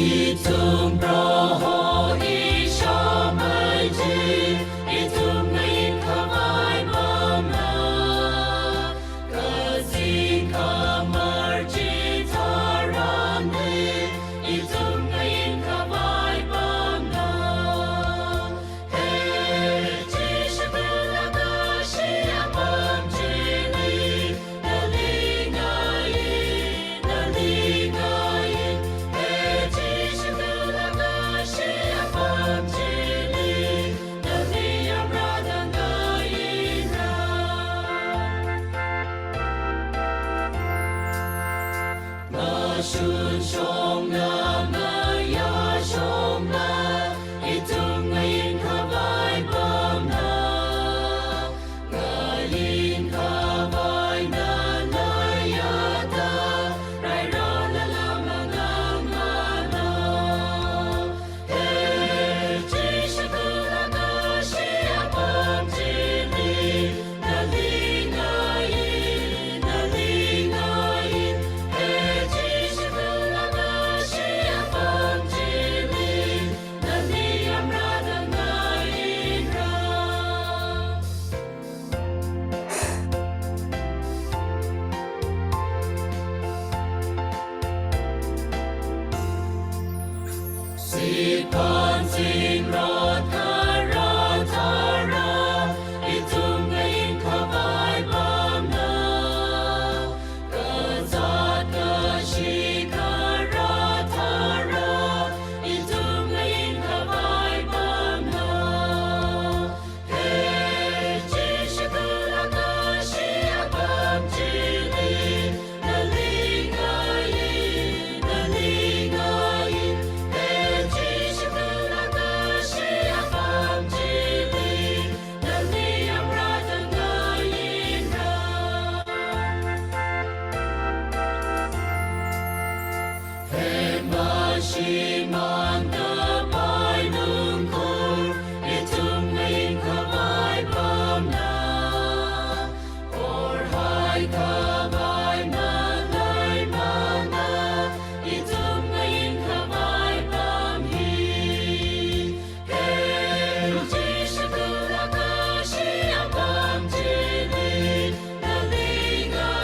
Itung roho isya maji, itung ngayon kamay mamna, kasi kamar jitarani, itung ngayon kamay mamna. Hey, jishabulaga siya mamjili, nalingayin, nalingayin. Hey, jishabulaga siya mamjili, naliyam radangayin ra. Masyun siyong na maya siyong na, itung ngayon kabay bam na. Ngayon kabay na layada, rayra na lamang ang mana. Hey, jishabulaga siya mamjili, nalingayin, nalingayin. Hey, jishabulaga siya mamjili, naliyam radangayin ra. Si Pansing Ratara Tara, itung ngayon kabay bam na. Kazat Kashikara Tara, itung ngayon kabay bam na. Hey, jishabulaga siya mamjili, nalingayin, nalingayin. Hey, jishabulaga siya mamjili, naliyam radangayin ra. Hey, masimanda painungkur, itung ngayon kabay bam na. Orhay kabay malay mana, itung ngayon kabay bam hi. Hey, jishabulaga siya mamjili, nalingayin,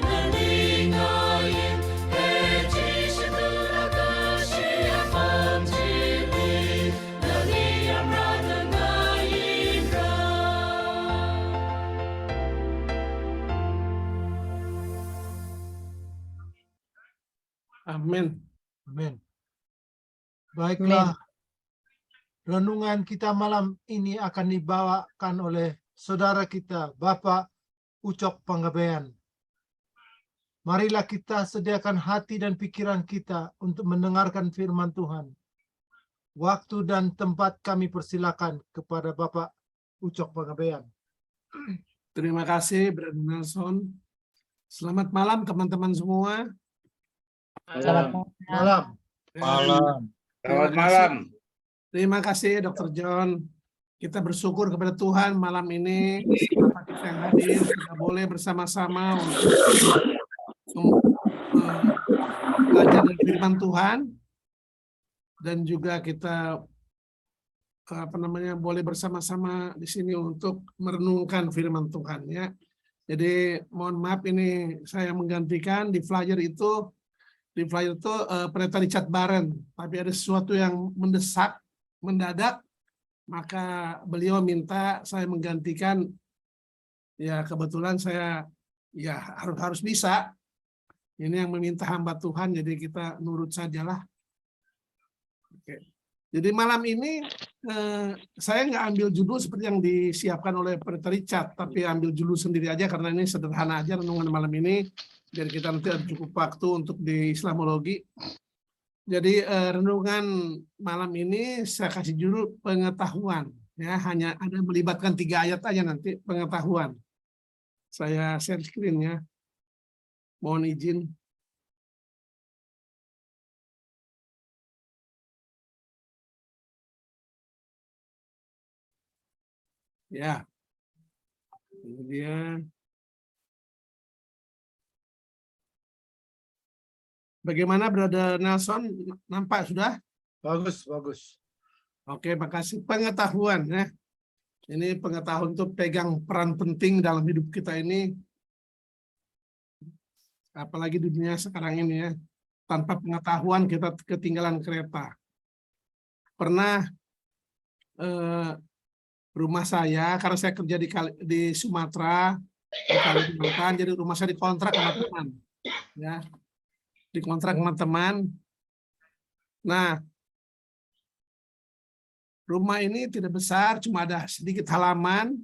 nalingayin. Hey, jishabulaga siya mamjili, naliyam radangayin ra. Amin. Amin. Baiklah, renungan kita malam ini akan dibawakan oleh saudara kita, Bapak Ucok Panggabean. Marilah kita sediakan hati dan pikiran kita untuk mendengarkan firman Tuhan. Waktu dan tempat kami persilakan kepada Bapak Ucok Panggabean. Terima kasih, Brother Nelson. Selamat malam teman-teman semua. Malam. Malam. Selamat malam. Terima kasih Dr. John. Kita bersyukur kepada Tuhan malam ini Bapak kita yang hadir kita boleh bersama-sama untuk belajar dari firman Tuhan dan juga kita boleh bersama-sama di sini untuk merenungkan firman Tuhan ya. Jadi mohon maaf ini saya menggantikan di flyer itu Pendeta Richard Barren, tapi ada sesuatu yang mendadak, maka beliau minta saya menggantikan. Ya kebetulan saya ya harus bisa. Ini yang meminta hamba Tuhan, jadi kita nurut sajalah. Oke. Jadi malam ini saya nggak ambil judul seperti yang disiapkan oleh Pendeta Richard, tapi ambil judul sendiri aja karena ini sederhana aja renungan malam ini. Biar kita nanti ada cukup waktu untuk di Islamologi. Jadi renungan malam ini saya kasih judul pengetahuan. Ya, hanya ada melibatkan 3 ayat aja nanti pengetahuan. Saya share screen ya. Mohon izin. Ya, ini dia. Bagaimana Brother Nelson? Nampak sudah? Bagus, bagus. Oke, makasih. Pengetahuan ya. Ini pengetahuan untuk pegang peran penting dalam hidup kita ini. Apalagi di dunia sekarang ini ya. Tanpa pengetahuan kita ketinggalan kereta. Pernah rumah saya, karena saya kerja di Sumatera, di Kalimantan, jadi rumah saya dikontrak sama teman. Ya. Dikontrak sama teman. Nah, rumah ini tidak besar, cuma ada sedikit halaman,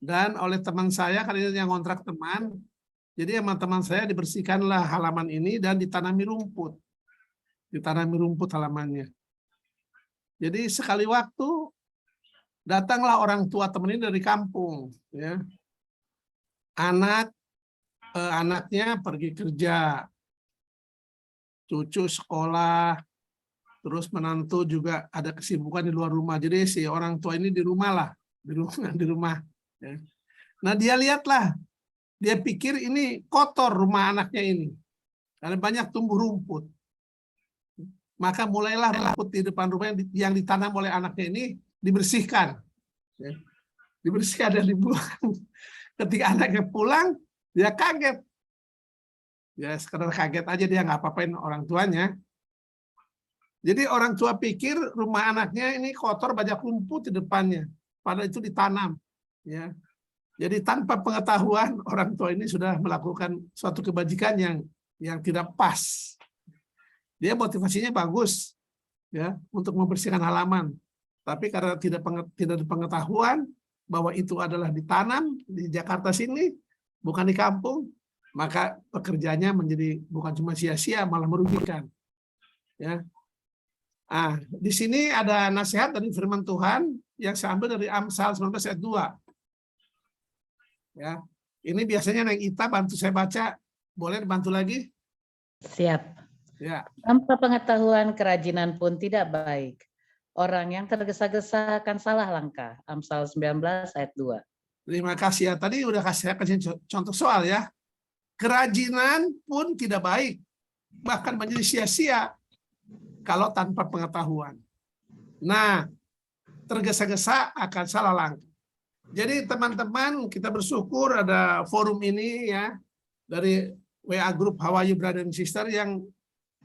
dan oleh teman saya, karena yang kontrak teman, jadi sama teman saya dibersihkanlah halaman ini dan ditanami rumput. Ditanami rumput halamannya. Jadi sekali waktu, datanglah orang tua teman ini dari kampung. Ya. Anaknya pergi kerja, cucu sekolah, terus menantu juga ada kesibukan di luar rumah. Jadi si orang tua ini di rumah lah, di rumah. Ya. Nah dia lihatlah, dia pikir ini kotor rumah anaknya ini, karena banyak tumbuh rumput. Maka mulailah rumput di depan rumah yang ditanam oleh anaknya ini dibersihkan, ya. Dibersihkan dan dibuang. Ketika anaknya pulang, dia kaget. Ya sekedar kaget aja, dia nggak apa-apain orang tuanya. Jadi orang tua pikir rumah anaknya ini kotor, banyak rumput di depannya. Padahal itu ditanam. Ya. Jadi tanpa pengetahuan orang tua ini sudah melakukan suatu kebajikan yang tidak pas. Dia motivasinya bagus, ya, untuk membersihkan halaman. Tapi karena tidak ada pengetahuan bahwa itu adalah ditanam di Jakarta sini, bukan di kampung, maka pekerjaannya menjadi bukan cuma sia-sia, malah merugikan. Ya. Di sini ada nasihat dari firman Tuhan yang saya ambil dari Amsal 19 ayat 2. Ya. Ini biasanya Neng Ita bantu saya baca. Boleh dibantu lagi? Siap. Ya. Tanpa pengetahuan kerajinan pun tidak baik. Orang yang tergesa-gesa akan salah langkah. Amsal 19 ayat 2. Terima kasih ya. Tadi udah kasih contoh soal ya. Kerajinan pun tidak baik. Bahkan menjadi sia-sia kalau tanpa pengetahuan. Nah, tergesa-gesa akan salah langkah. Jadi teman-teman, kita bersyukur ada forum ini ya, dari WA Group Hawaii Brother and Sister yang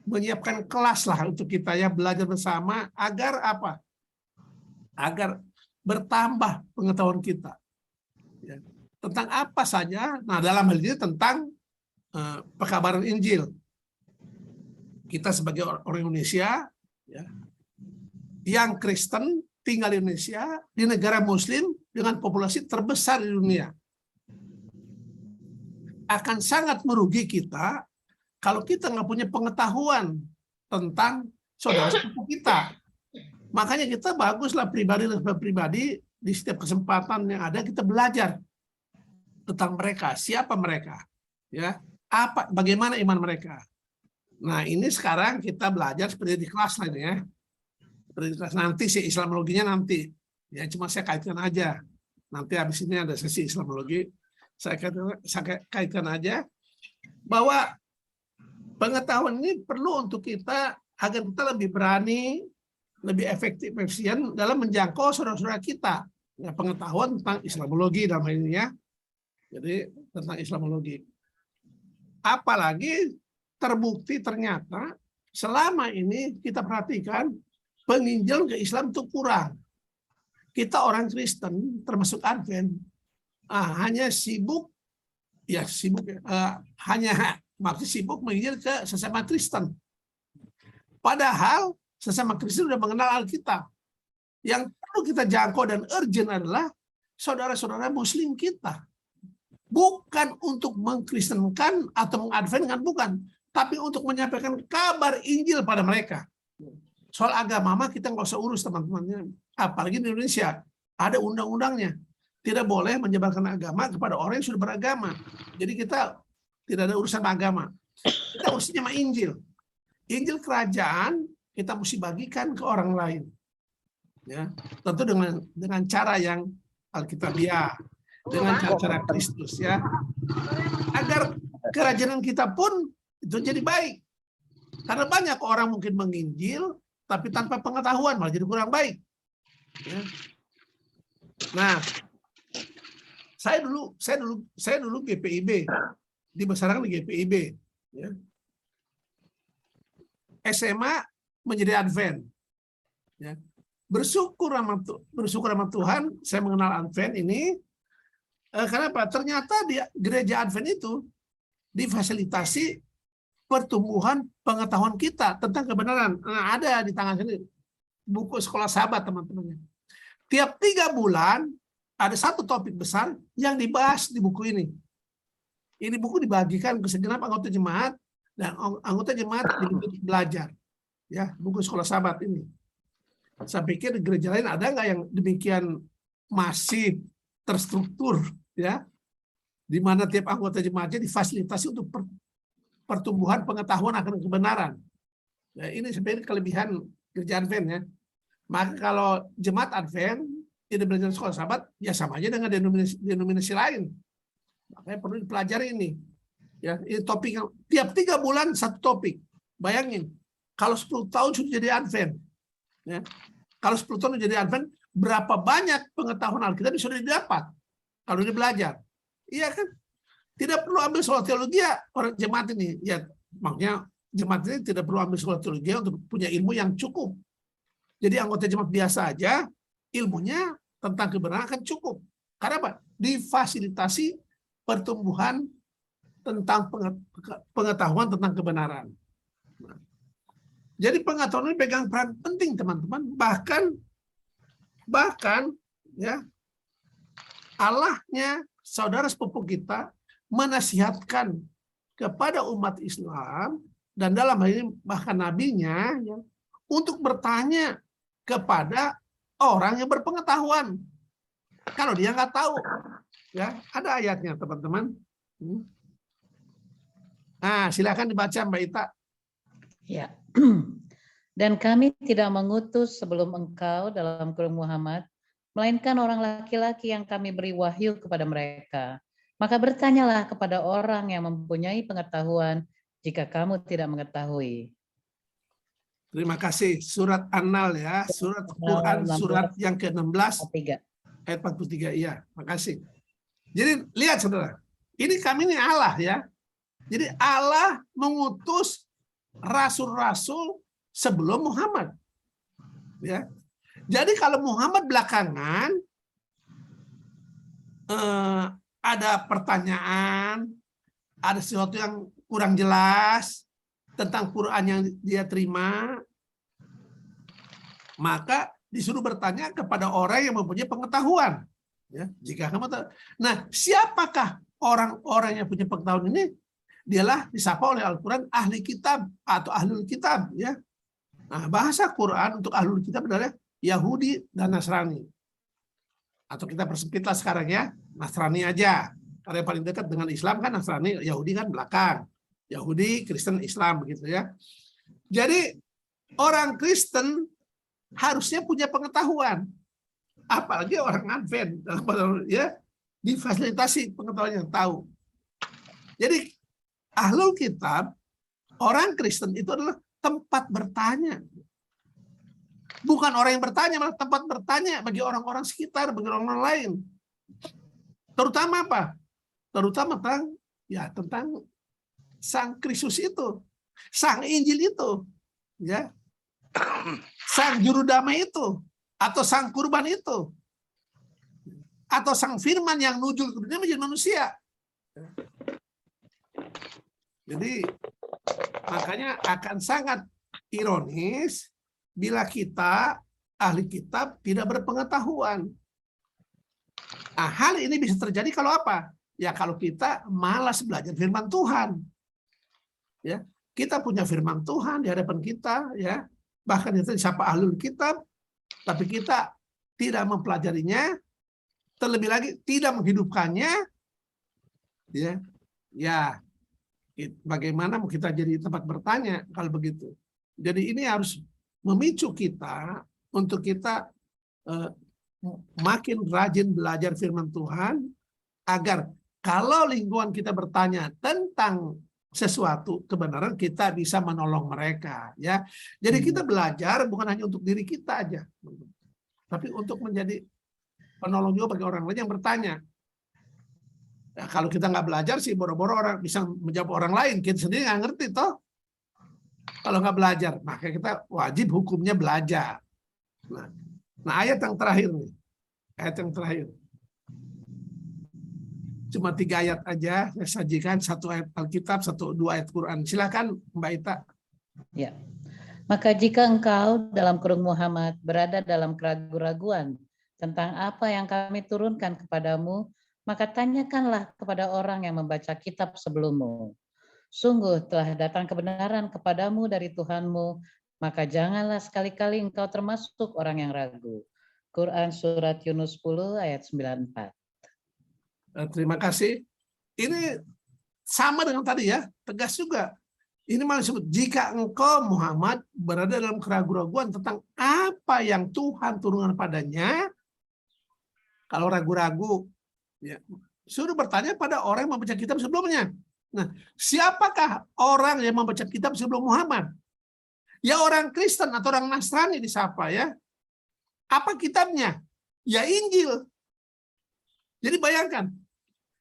menyiapkan kelas lah untuk kita ya, belajar bersama agar apa? Agar bertambah pengetahuan kita. Ya. Tentang apa saja? Nah, dalam hal ini tentang pekabaran Injil. Kita sebagai orang Indonesia ya, yang Kristen tinggal di Indonesia, di negara Muslim dengan populasi terbesar di dunia, akan sangat merugi kita kalau kita nggak punya pengetahuan tentang saudara sepupu kita. Makanya kita baguslah pribadi di setiap kesempatan yang ada kita belajar tentang mereka, siapa mereka, ya, bagaimana iman mereka. Nah ini sekarang kita belajar seperti di kelas lain ya. Seperti di kelas nanti sih Islamologinya nanti. Ya cuma saya kaitkan aja. Nanti habis ini ada sesi Islamologi. Saya kaitkan aja bahwa pengetahuan ini perlu untuk kita agar kita lebih berani, lebih efektif, efisien dalam menjangkau saudara-saudara kita. Ya, pengetahuan tentang Islamologi dalam hal ini ya. Jadi tentang Islamologi. Apalagi terbukti ternyata selama ini kita perhatikan penginjilan ke Islam itu kurang. Kita orang Kristen termasuk Advent hanya sibuk menginjil ke sesama Kristen. Padahal sesama Kristen sudah mengenal Alkitab. Yang perlu kita jangkau dan urgent adalah saudara-saudara Muslim kita. Bukan untuk mengkristenkan atau mengadventkan, bukan. Tapi untuk menyampaikan kabar Injil pada mereka. Soal agama mah kita nggak usah urus teman-temannya. Apalagi di Indonesia ada undang-undangnya. Tidak boleh menyebarkan agama kepada orang yang sudah beragama. Jadi kita tidak ada urusan agama. Kita urusannya sama Injil. Injil kerajaan kita mesti bagikan ke orang lain. Ya, tentu dengan cara yang Alkitabiah, dengan cara Kristus ya. Agar kerajaan kita pun itu jadi baik. Karena banyak orang mungkin menginjil tapi tanpa pengetahuan, malah jadi kurang baik. Ya. Nah, saya dulu GPIB, dibesarkan di GPIB. Ya. SMA menjadi Advent. Ya. Bersyukur sama Tuhan, saya mengenal Advent ini. Kenapa? Ternyata di gereja Advent itu difasilitasi pertumbuhan pengetahuan kita tentang kebenaran. Nah, ada di tangan sini buku Sekolah Sahabat, teman-teman. Tiap 3 bulan ada satu topik besar yang dibahas di buku ini. Ini buku dibagikan ke segenap anggota jemaat, dan anggota jemaat belajar. Ya, buku Sekolah Sahabat ini. Saya pikir di gereja lain ada nggak yang demikian masif, terstruktur, ya, di mana tiap anggota jemaatnya difasilitasi untuk pertumbuhan pengetahuan akan kebenaran. Ya, ini sebenarnya kelebihan gereja Advent, ya. Maka kalau jemaat Advent tidak belajar Sekolah Sahabat, ya sama aja dengan denominasi lain. Makanya perlu dipelajari ini. Ya, ini topik yang tiap 3 bulan satu topik. Bayangin, kalau 10 tahun sudah jadi Advent, ya. Kalau 10 tahun jadi Advent, berapa banyak pengetahuan Alkitab yang sudah didapat kalau dia belajar. Iya kan? Tidak perlu ambil sekolah teologi ya, orang jemaat ini. Ya, makanya jemaat ini tidak perlu ambil sekolah teologi untuk punya ilmu yang cukup. Jadi anggota jemaat biasa aja, ilmunya tentang kebenaran akan cukup. Karena apa? Difasilitasi pertumbuhan tentang pengetahuan tentang kebenaran. Jadi pengetahuan ini pegang peran penting, teman-teman. Bahkan ya, Allahnya saudara sepupu kita menasihatkan kepada umat Islam, dan dalam hal ini bahkan nabinya, ya, untuk bertanya kepada orang yang berpengetahuan. Kalau dia nggak tahu, ya ada ayatnya, teman-teman. Nah, silakan dibaca, Mbak Ita. Ya. Dan kami tidak mengutus sebelum engkau dalam kurung Muhammad, melainkan orang laki-laki yang kami beri wahyu kepada mereka. Maka bertanyalah kepada orang yang mempunyai pengetahuan jika kamu tidak mengetahui. Terima kasih. Surat An-Nahl, ya, surat Quran, surat yang ke-16 ayat 43. Iya, makasih. Jadi lihat saudara, ini kami ini Allah, ya. Jadi Allah mengutus rasul-rasul sebelum Muhammad. Ya. Jadi kalau Muhammad belakangan ada pertanyaan, ada sesuatu yang kurang jelas tentang Quran yang dia terima, maka disuruh bertanya kepada orang yang mempunyai pengetahuan. Ya, jika kamu tahu. Nah, siapakah orang-orang yang punya pengetahuan ini? Dialah disapa oleh Al-Quran ahli kitab atau ahlul kitab. Ya. Nah, bahasa Quran untuk ahlul kitab adalah Yahudi dan Nasrani. Atau kita persempitlah sekarang, ya, Nasrani aja. Karena yang paling dekat dengan Islam kan Nasrani, Yahudi kan belakang. Yahudi, Kristen, Islam, begitu ya. Jadi orang Kristen harusnya punya pengetahuan, apalagi orang Advent, ya, difasilitasi pengetahuan yang tahu. Jadi ahlul kitab, orang Kristen itu adalah tempat bertanya. Bukan orang yang bertanya, malah tempat bertanya bagi orang-orang sekitar, bagi orang-orang lain. Terutama apa? Terutama tentang Sang Kristus itu, Sang Injil itu, ya, Sang Juru Damai itu, atau Sang Kurban itu, atau Sang Firman yang nujul ke dunia menjadi manusia. Jadi makanya akan sangat ironis bila kita ahli kitab tidak berpengetahuan. Nah, hal ini bisa terjadi kalau apa? Ya kalau kita malas belajar firman Tuhan. Ya, kita punya firman Tuhan di hadapan kita, ya. Bahkan kita disapa ahlul kitab, tapi kita tidak mempelajarinya, terlebih lagi tidak menghidupkannya. Ya. Ya. Bagaimana mau kita jadi tempat bertanya kalau begitu? Jadi ini harus memicu kita untuk kita makin rajin belajar firman Tuhan, agar kalau lingkungan kita bertanya tentang sesuatu kebenaran, kita bisa menolong mereka, ya. Jadi kita belajar bukan hanya untuk diri kita aja, tapi untuk menjadi penolong juga bagi orang lain yang bertanya. Nah, kalau kita nggak belajar sih, boro-boro orang bisa menjawab orang lain, kita sendiri nggak ngerti toh. Kalau nggak belajar, maka kita wajib hukumnya belajar. Nah, ayat yang terakhir nih, ayat yang terakhir. Cuma 3 ayat aja saya sajikan, 1 ayat Alkitab, 2 ayat Quran. Silakan Mbak Ita. Ya. Maka jika engkau dalam kurung Muhammad berada dalam keraguan-raguan tentang apa yang kami turunkan kepadamu, maka tanyakanlah kepada orang yang membaca kitab sebelummu. Sungguh telah datang kebenaran kepadamu dari Tuhanmu, maka janganlah sekali-kali engkau termasuk orang yang ragu. Quran Surat Yunus 10 ayat 94. Terima kasih. Ini sama dengan tadi ya, tegas juga. Ini malah disebut, jika engkau Muhammad berada dalam keraguan-raguan tentang apa yang Tuhan turunkan padanya, kalau ragu-ragu, ya, suruh bertanya pada orang yang membaca kitab sebelumnya. Nah, siapakah orang yang membaca kitab sebelum Muhammad? Ya orang Kristen atau orang Nasrani disapa ya. Apa kitabnya? Ya Injil. Jadi bayangkan,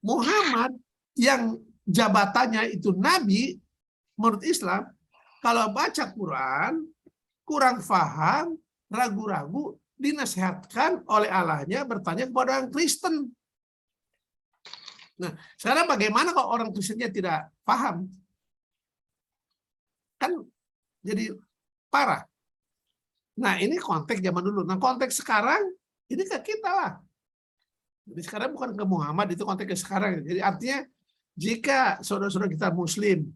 Muhammad yang jabatannya itu nabi menurut Islam, kalau baca Quran kurang paham, ragu-ragu, dinasihatkan oleh Allahnya bertanya kepada orang Kristen. Nah, sekarang bagaimana kalau orang Kristennya tidak paham? Kan jadi parah. Nah, ini konteks zaman dulu. Nah, konteks sekarang ini ke kita lah. Jadi sekarang bukan ke Muhammad, itu konteksnya sekarang. Jadi artinya jika saudara-saudara kita Muslim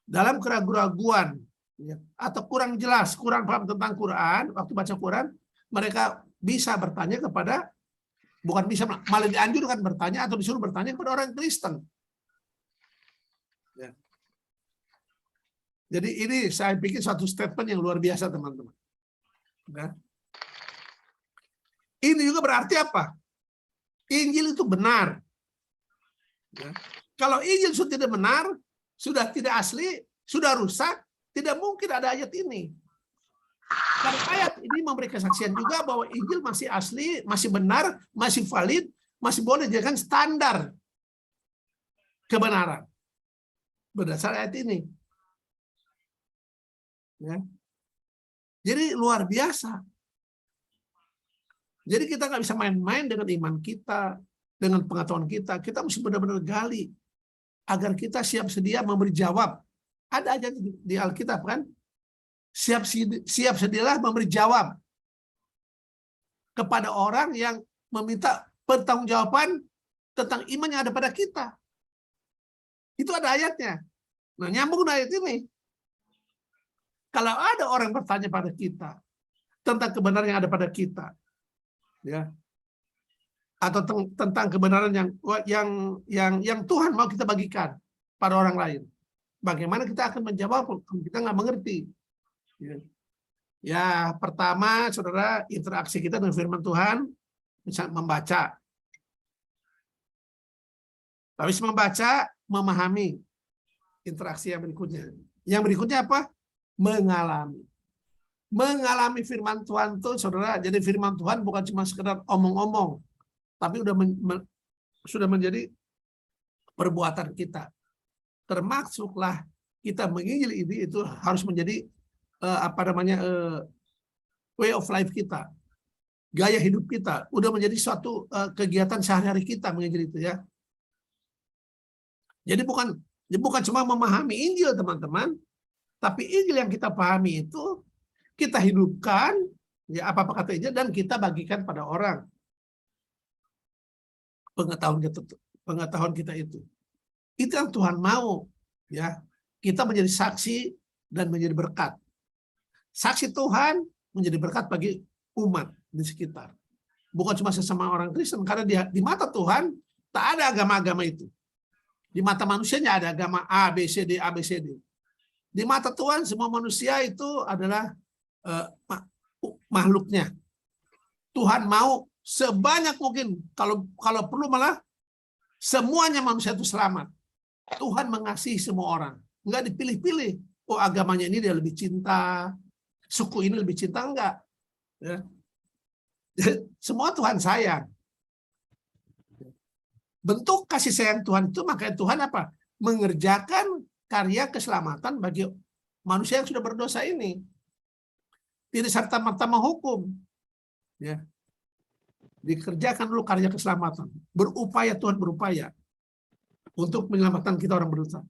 dalam keraguan-raguan ya, atau kurang jelas, kurang paham tentang Quran, waktu baca Quran, mereka bisa bertanya kepada, bukan bisa, malah dianjurkan bertanya atau disuruh bertanya kepada orang Kristen. Ya. Jadi ini saya pikir suatu statement yang luar biasa, teman-teman. Ya. Ini juga berarti apa? Injil itu benar. Ya. Kalau Injil sudah tidak benar, sudah tidak asli, sudah rusak, tidak mungkin ada ayat ini. Dan ayat ini memberi kesaksian juga bahwa Injil masih asli, masih benar, masih valid, masih boleh dijadikan standar kebenaran berdasar ayat ini. Ya. Jadi luar biasa. Jadi kita nggak bisa main-main dengan iman kita, dengan pengetahuan kita. Kita mesti benar-benar gali agar kita siap sedia memberi jawab. Ada aja di Alkitab kan? Siap sedialah memberi jawab kepada orang yang meminta pertanggungjawaban tentang iman yang ada pada kita. Itu ada ayatnya. Nah, nyambung ayat ini. Kalau ada orang bertanya pada kita tentang kebenaran yang ada pada kita, ya, atau tentang kebenaran yang Tuhan mau kita bagikan pada orang lain, bagaimana kita akan menjawab kalau kita nggak mengerti? Ya, pertama, saudara, interaksi kita dengan firman Tuhan, bisa membaca. Habis membaca, memahami. Interaksi yang berikutnya. Yang berikutnya apa? Mengalami. Mengalami firman Tuhan itu, saudara, jadi firman Tuhan bukan cuma sekedar omong-omong, tapi sudah menjadi perbuatan kita. Termasuklah kita menginjil ini itu harus menjadi way of life kita, gaya hidup kita, udah menjadi suatu kegiatan sehari-hari kita menginjil itu ya. Jadi bukan cuma memahami Injil teman-teman, tapi Injil yang kita pahami itu kita hidupkan ya, apa kata Injil, dan kita bagikan pada orang. Pengetahuan kita itu yang Tuhan mau ya, kita menjadi saksi dan menjadi berkat. Saksi Tuhan menjadi berkat bagi umat di sekitar. Bukan cuma sesama orang Kristen, karena di mata Tuhan tak ada agama-agama itu. Di mata manusianya ada agama A, B, C, D, A, B, C, D. Di mata Tuhan semua manusia itu adalah makhluknya. Tuhan mau sebanyak mungkin, kalau perlu malah semuanya manusia itu selamat. Tuhan mengasihi semua orang. Enggak dipilih-pilih. Oh, agamanya ini dia lebih cinta, suku ini lebih cinta, enggak. Ya. Semua Tuhan sayang. Bentuk kasih sayang Tuhan itu, makanya Tuhan apa? Mengerjakan karya keselamatan bagi manusia yang sudah berdosa ini. Tidak serta-merta menghukum. Ya. Dikerjakan dulu karya keselamatan. Berupaya, Tuhan berupaya untuk menyelamatkan kita orang berdosa.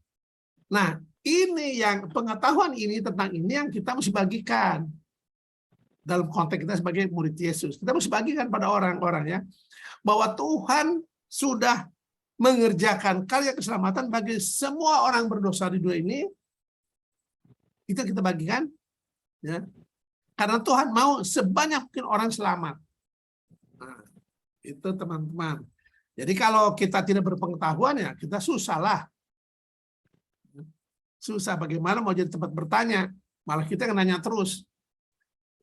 Nah, ini yang pengetahuan ini tentang ini yang kita mesti bagikan dalam konteks kita sebagai murid Yesus. Kita mesti bagikan pada orang-orang ya, bahwa Tuhan sudah mengerjakan karya keselamatan bagi semua orang berdosa di dunia ini. Itu kita bagikan ya, karena Tuhan mau sebanyak mungkin orang selamat. Nah, itu teman-teman. Jadi kalau kita tidak berpengetahuan ya kita susah lah. Susah, bagaimana mau jadi tempat bertanya, malah kita yang nanya terus.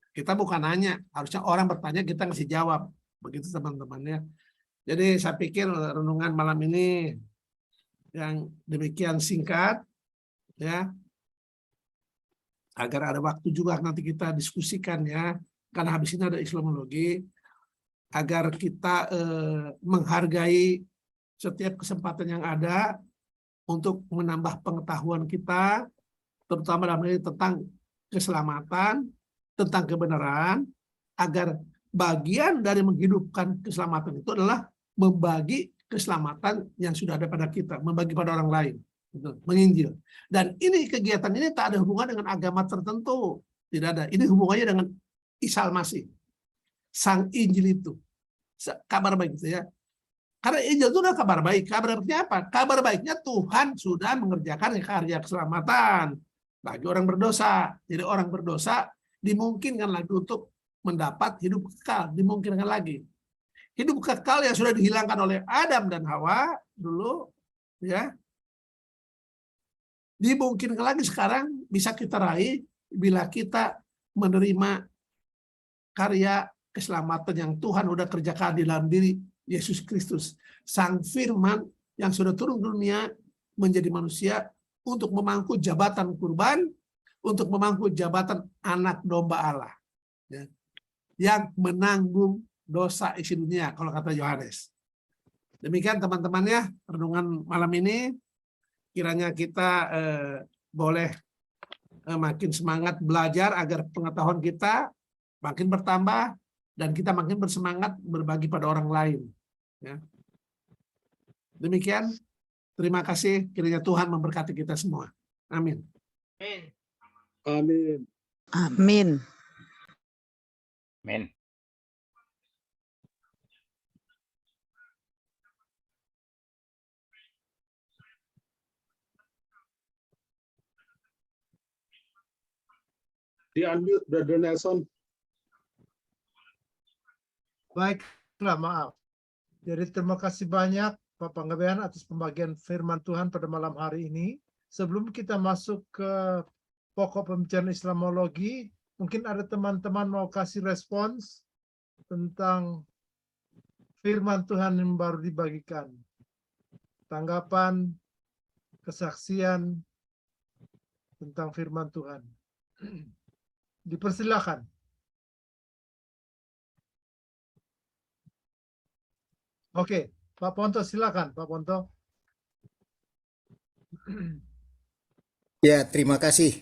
Kita bukan nanya, harusnya orang bertanya kita ngasih jawab. Begitu teman-temannya. Jadi saya pikir renungan malam ini yang demikian singkat ya, agar ada waktu juga nanti kita diskusikan ya, karena habis ini ada Islamologi, agar kita menghargai setiap kesempatan yang ada untuk menambah pengetahuan kita, terutama dalam hal ini tentang keselamatan, tentang kebenaran, agar bagian dari menghidupkan keselamatan itu adalah membagi keselamatan yang sudah ada pada kita, membagi pada orang lain, menginjil. Dan ini kegiatan ini tak ada hubungan dengan agama tertentu, tidak ada. Ini hubungannya dengan Isa Al-Masih, Sang Injil itu, kabar baik itu ya. Karena Injil itu adalah kabar baik. Kabar baiknya apa? Kabar baiknya Tuhan sudah mengerjakan karya keselamatan bagi orang berdosa. Jadi orang berdosa dimungkinkan lagi untuk mendapat hidup kekal. Dimungkinkan lagi. Hidup kekal yang sudah dihilangkan oleh Adam dan Hawa dulu, ya, dimungkinkan lagi sekarang bisa kita raih bila kita menerima karya keselamatan yang Tuhan sudah kerjakan di dalam diri Yesus Kristus, Sang Firman yang sudah turun ke dunia menjadi manusia untuk memangku jabatan kurban, untuk memangku jabatan anak domba Allah, ya, yang menanggung dosa isi dunia, kalau kata Yohanes. Demikian teman-temannya renungan malam ini. Kiranya kita boleh makin semangat belajar agar pengetahuan kita makin bertambah dan kita makin bersemangat berbagi pada orang lain. Ya. Demikian, terima kasih. Kiranya Tuhan memberkati kita semua. Amin. Amin. Amin. Amin. Di-unmute, Brother Nelson. Baiklah, maaf. Jadi terima kasih banyak Pak Panggabean atas pembagian firman Tuhan pada malam hari ini. Sebelum kita masuk ke pokok pembicaraan Islamologi, mungkin ada teman-teman mau kasih respons tentang firman Tuhan yang baru dibagikan. Tanggapan, kesaksian tentang firman Tuhan. Dipersilakan. Oke, Pak Ponto silakan, Pak Ponto. Ya, terima kasih.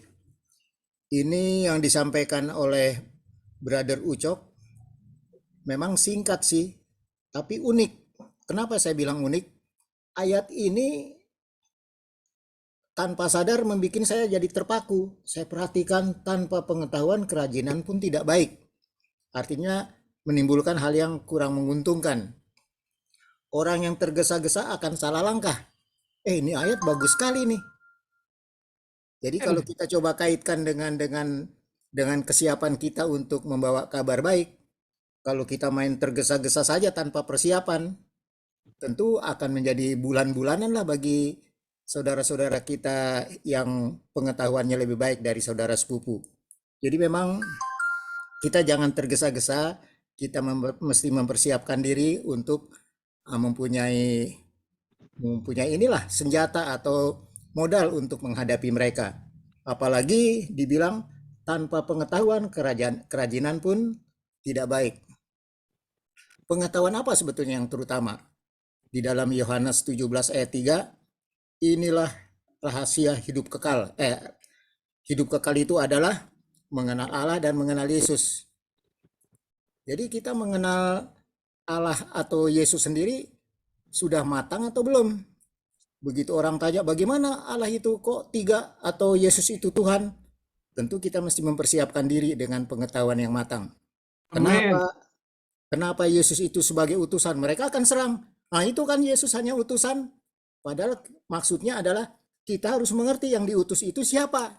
Ini yang disampaikan oleh Brother Ucok memang singkat sih, tapi unik. Kenapa saya bilang unik? Ayat ini tanpa sadar membuat saya jadi terpaku. Saya perhatikan tanpa pengetahuan kerajinan pun tidak baik. Artinya menimbulkan hal yang kurang menguntungkan. Orang yang tergesa-gesa akan salah langkah. Ini ayat bagus sekali nih. Jadi kalau kita coba kaitkan dengan kesiapan kita untuk membawa kabar baik, kalau kita main tergesa-gesa saja tanpa persiapan, tentu akan menjadi bulan-bulanan lah bagi saudara-saudara kita yang pengetahuannya lebih baik dari saudara sepupu. Jadi memang kita jangan tergesa-gesa, kita mesti mempersiapkan diri untuk mempunyai mempunyai inilah senjata atau modal untuk menghadapi mereka. Apalagi dibilang tanpa pengetahuan kerajinan pun tidak baik. Pengetahuan apa sebetulnya yang terutama? Di dalam Yohanes 17 ayat 3, inilah rahasia hidup kekal. Hidup kekal itu adalah mengenal Allah dan mengenal Yesus. Jadi kita mengenal Allah atau Yesus sendiri sudah matang atau belum? Begitu orang tanya bagaimana Allah itu kok tiga atau Yesus itu Tuhan? Tentu kita mesti mempersiapkan diri dengan pengetahuan yang matang. Amin. Kenapa Yesus itu sebagai utusan? Mereka akan serang. Nah itu kan Yesus hanya utusan. Padahal maksudnya adalah kita harus mengerti yang diutus itu siapa.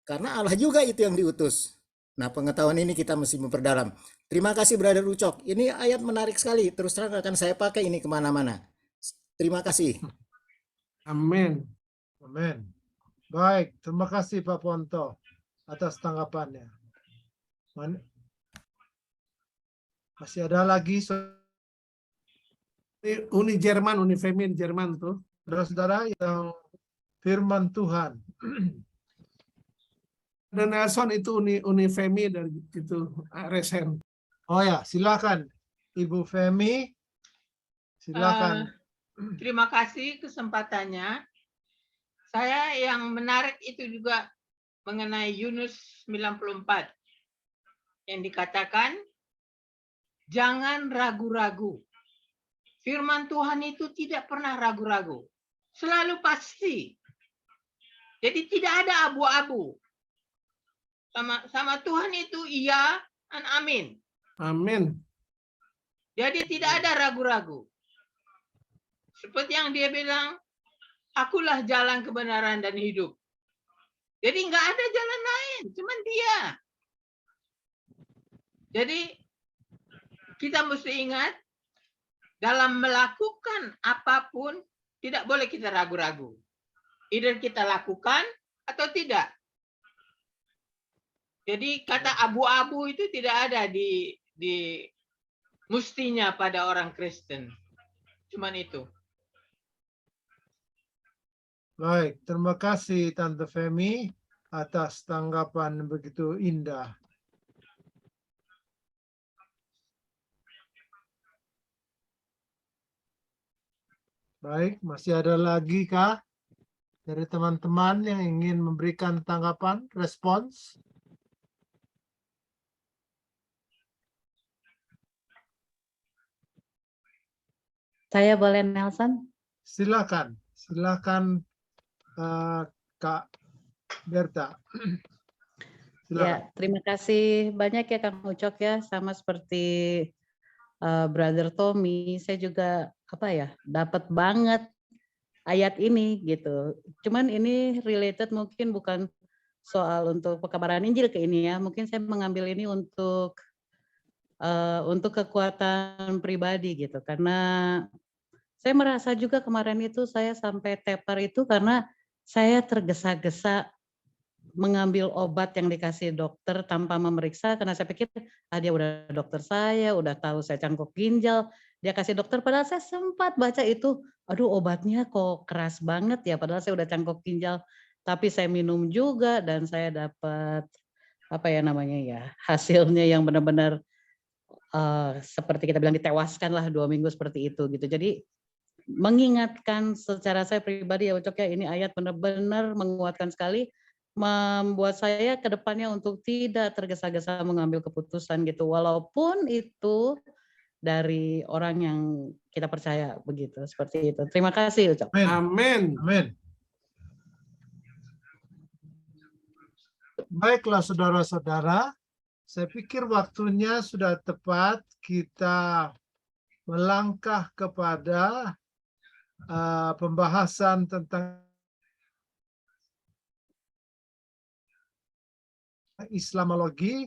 Karena Allah juga itu yang diutus. Nah pengetahuan ini kita mesti memperdalam. Terima kasih Brother Ucok. Ini ayat menarik sekali. Terus terang akan saya pakai ini kemana-mana. Terima kasih. Amin. Amin. Baik, terima kasih Pak Ponto atas tanggapannya. Masih ada lagi Ini Uni Jerman, Uni Femin Jerman tuh. saudara-saudara yang firman Tuhan. Dan Nelson itu Uni Femi dari itu resen. Oh ya, silakan Ibu Femi. Silakan. Terima kasih kesempatannya. Saya yang menarik itu juga mengenai Yunus 94 yang dikatakan jangan ragu-ragu. Firman Tuhan itu tidak pernah ragu-ragu. Selalu pasti. Jadi tidak ada abu-abu. Sama Tuhan itu iya dan amin. Amin. Jadi tidak ada ragu-ragu. Seperti yang dia bilang, akulah jalan kebenaran dan hidup. Jadi nggak ada jalan lain, cuman dia. Jadi kita mesti ingat, dalam melakukan apapun, tidak boleh kita ragu-ragu. Either kita lakukan atau tidak. Jadi kata abu-abu itu tidak ada di mustinya pada orang Kristen. Cuman itu. Baik, terima kasih Tante Femi atas tanggapan begitu indah. Baik, masih ada lagi kah dari teman-teman yang ingin memberikan tanggapan, respons? Saya boleh Nelson? Silakan, silakan Kak Berta. Silakan. Ya, terima kasih banyak ya Kang Ucok ya, sama seperti Brother Tommy, saya juga dapat banget ayat ini gitu. Cuman ini related mungkin bukan soal untuk pekabaran Injil ke ini ya, mungkin saya mengambil ini untuk kekuatan pribadi gitu, karena saya merasa juga kemarin itu saya sampai tepar itu karena saya tergesa-gesa mengambil obat yang dikasih dokter tanpa memeriksa, karena saya pikir dia udah dokter saya, udah tahu saya cangkok ginjal, dia kasih dokter, padahal saya sempat baca itu, aduh obatnya kok keras banget ya, padahal saya udah cangkok ginjal, tapi saya minum juga dan saya dapat hasilnya yang benar-benar seperti kita bilang ditewaskan lah 2 minggu seperti itu gitu. Jadi mengingatkan secara saya pribadi ya Ucok ya, ini ayat benar-benar menguatkan sekali, membuat saya ke depannya untuk tidak tergesa-gesa mengambil keputusan gitu, walaupun itu dari orang yang kita percaya begitu, seperti itu. Terima kasih Ucok. Amin. Amin. Baiklah saudara-saudara, saya pikir waktunya sudah tepat kita melangkah kepada pembahasan tentang Islamologi.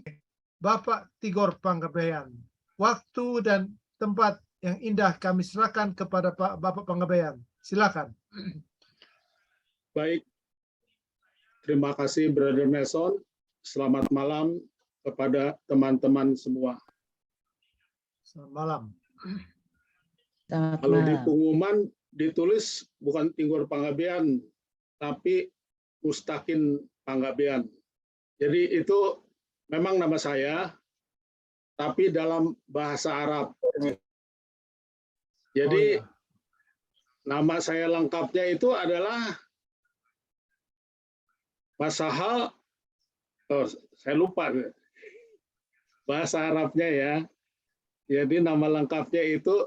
Bapak Tigor Panggabean, waktu dan tempat yang indah kami serahkan kepada Bapak Panggabean. Silakan. Baik, terima kasih Brother Nelson. Selamat malam kepada teman-teman semua. Selamat malam. Kalau di pengumuman ditulis bukan Tinggur Panggabean, tapi Mustaqim Panggabean. Jadi itu memang nama saya, tapi dalam bahasa Arab. Jadi nama saya lengkapnya itu adalah Masahal, saya lupa bahasa Arabnya ya. Jadi nama lengkapnya itu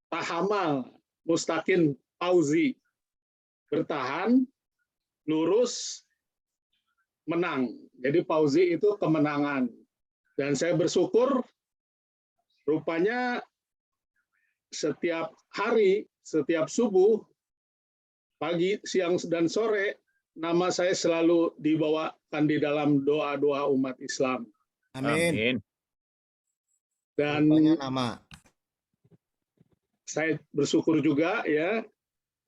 Tahamal Mustaqim Fauzi. Bertahan, lurus, menang. Jadi Fauzi itu kemenangan. Dan saya bersyukur rupanya setiap hari, setiap subuh, pagi, siang, dan sore, nama saya selalu dibawakan di dalam doa-doa umat Islam. Amin. Dan Rupanya nama. saya bersyukur juga ya.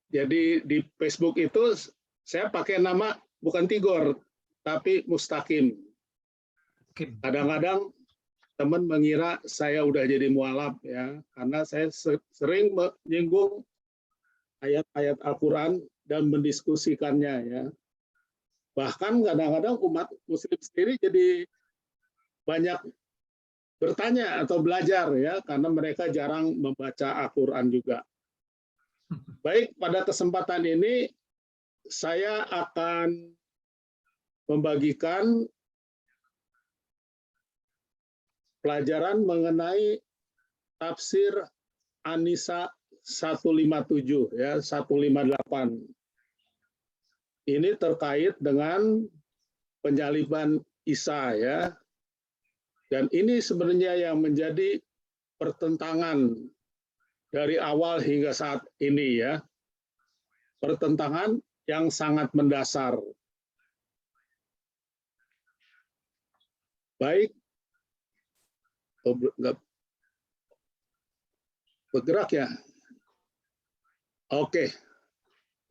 Jadi di Facebook itu saya pakai nama bukan Tigor, tapi Mustaqim. Kadang-kadang teman mengira saya udah jadi mualaf ya, karena saya sering menyinggung ayat-ayat Al-Quran dan mendiskusikannya ya. Bahkan kadang-kadang umat Muslim sendiri jadi banyak bertanya atau belajar ya, karena mereka jarang membaca Al-Quran juga. Baik, pada kesempatan ini saya akan membagikan pelajaran mengenai tafsir An-Nisa 157 ya, 158. Ini terkait dengan penyaliban Isa ya. Dan ini sebenarnya yang menjadi pertentangan dari awal hingga saat ini ya. Pertentangan yang sangat mendasar. Baik. Enggak bergerak ya. Oke.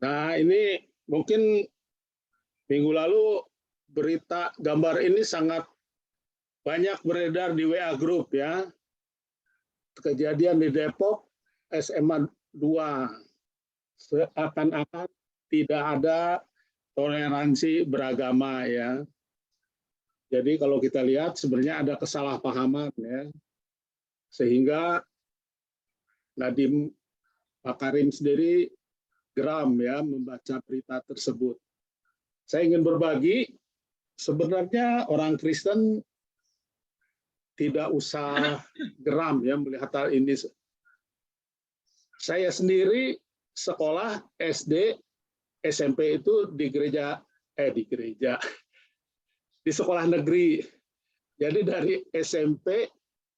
Nah, ini mungkin minggu lalu berita gambar ini sangat banyak beredar di WA Group ya. Kejadian di Depok SMA 2. Seakan-akan tidak ada toleransi beragama ya. Jadi kalau kita lihat sebenarnya ada kesalahpahaman ya. Sehingga Nadiem Makarim sendiri geram ya membaca berita tersebut. Saya ingin berbagi, sebenarnya orang Kristen tidak usah geram ya melihat hal ini. Saya sendiri sekolah SD, SMP itu di sekolah negeri. Jadi dari SMP,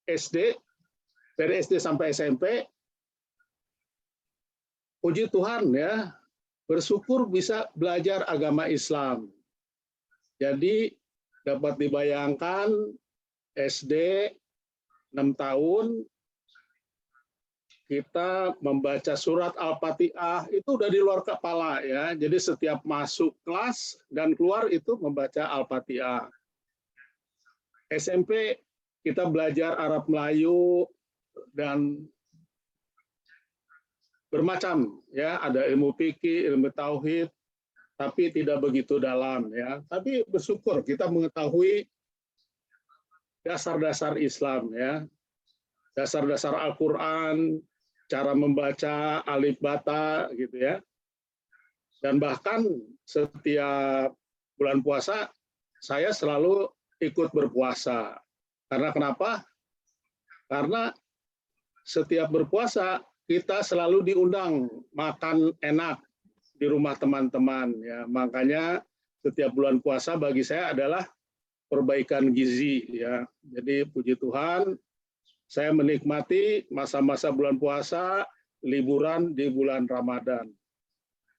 SD, dari SD sampai SMP, puji Tuhan ya, bersyukur bisa belajar agama Islam. Jadi dapat dibayangkan SD 6 tahun kita membaca surat Al-Fatihah itu udah di luar kepala ya. Jadi setiap masuk kelas dan keluar itu membaca Al-Fatihah. SMP kita belajar Arab Melayu dan bermacam ya, ada ilmu fikih, ilmu tauhid, tapi tidak begitu dalam ya. Tapi bersyukur kita mengetahui dasar-dasar Islam ya. Dasar-dasar Al-Qur'an, cara membaca alif bata gitu ya. Dan bahkan setiap bulan puasa saya selalu ikut berpuasa. Karena kenapa? Karena setiap berpuasa kita selalu diundang makan enak di rumah teman-teman ya. Makanya setiap bulan puasa bagi saya adalah perbaikan gizi ya. Jadi puji Tuhan saya menikmati masa-masa bulan puasa, liburan di bulan Ramadan.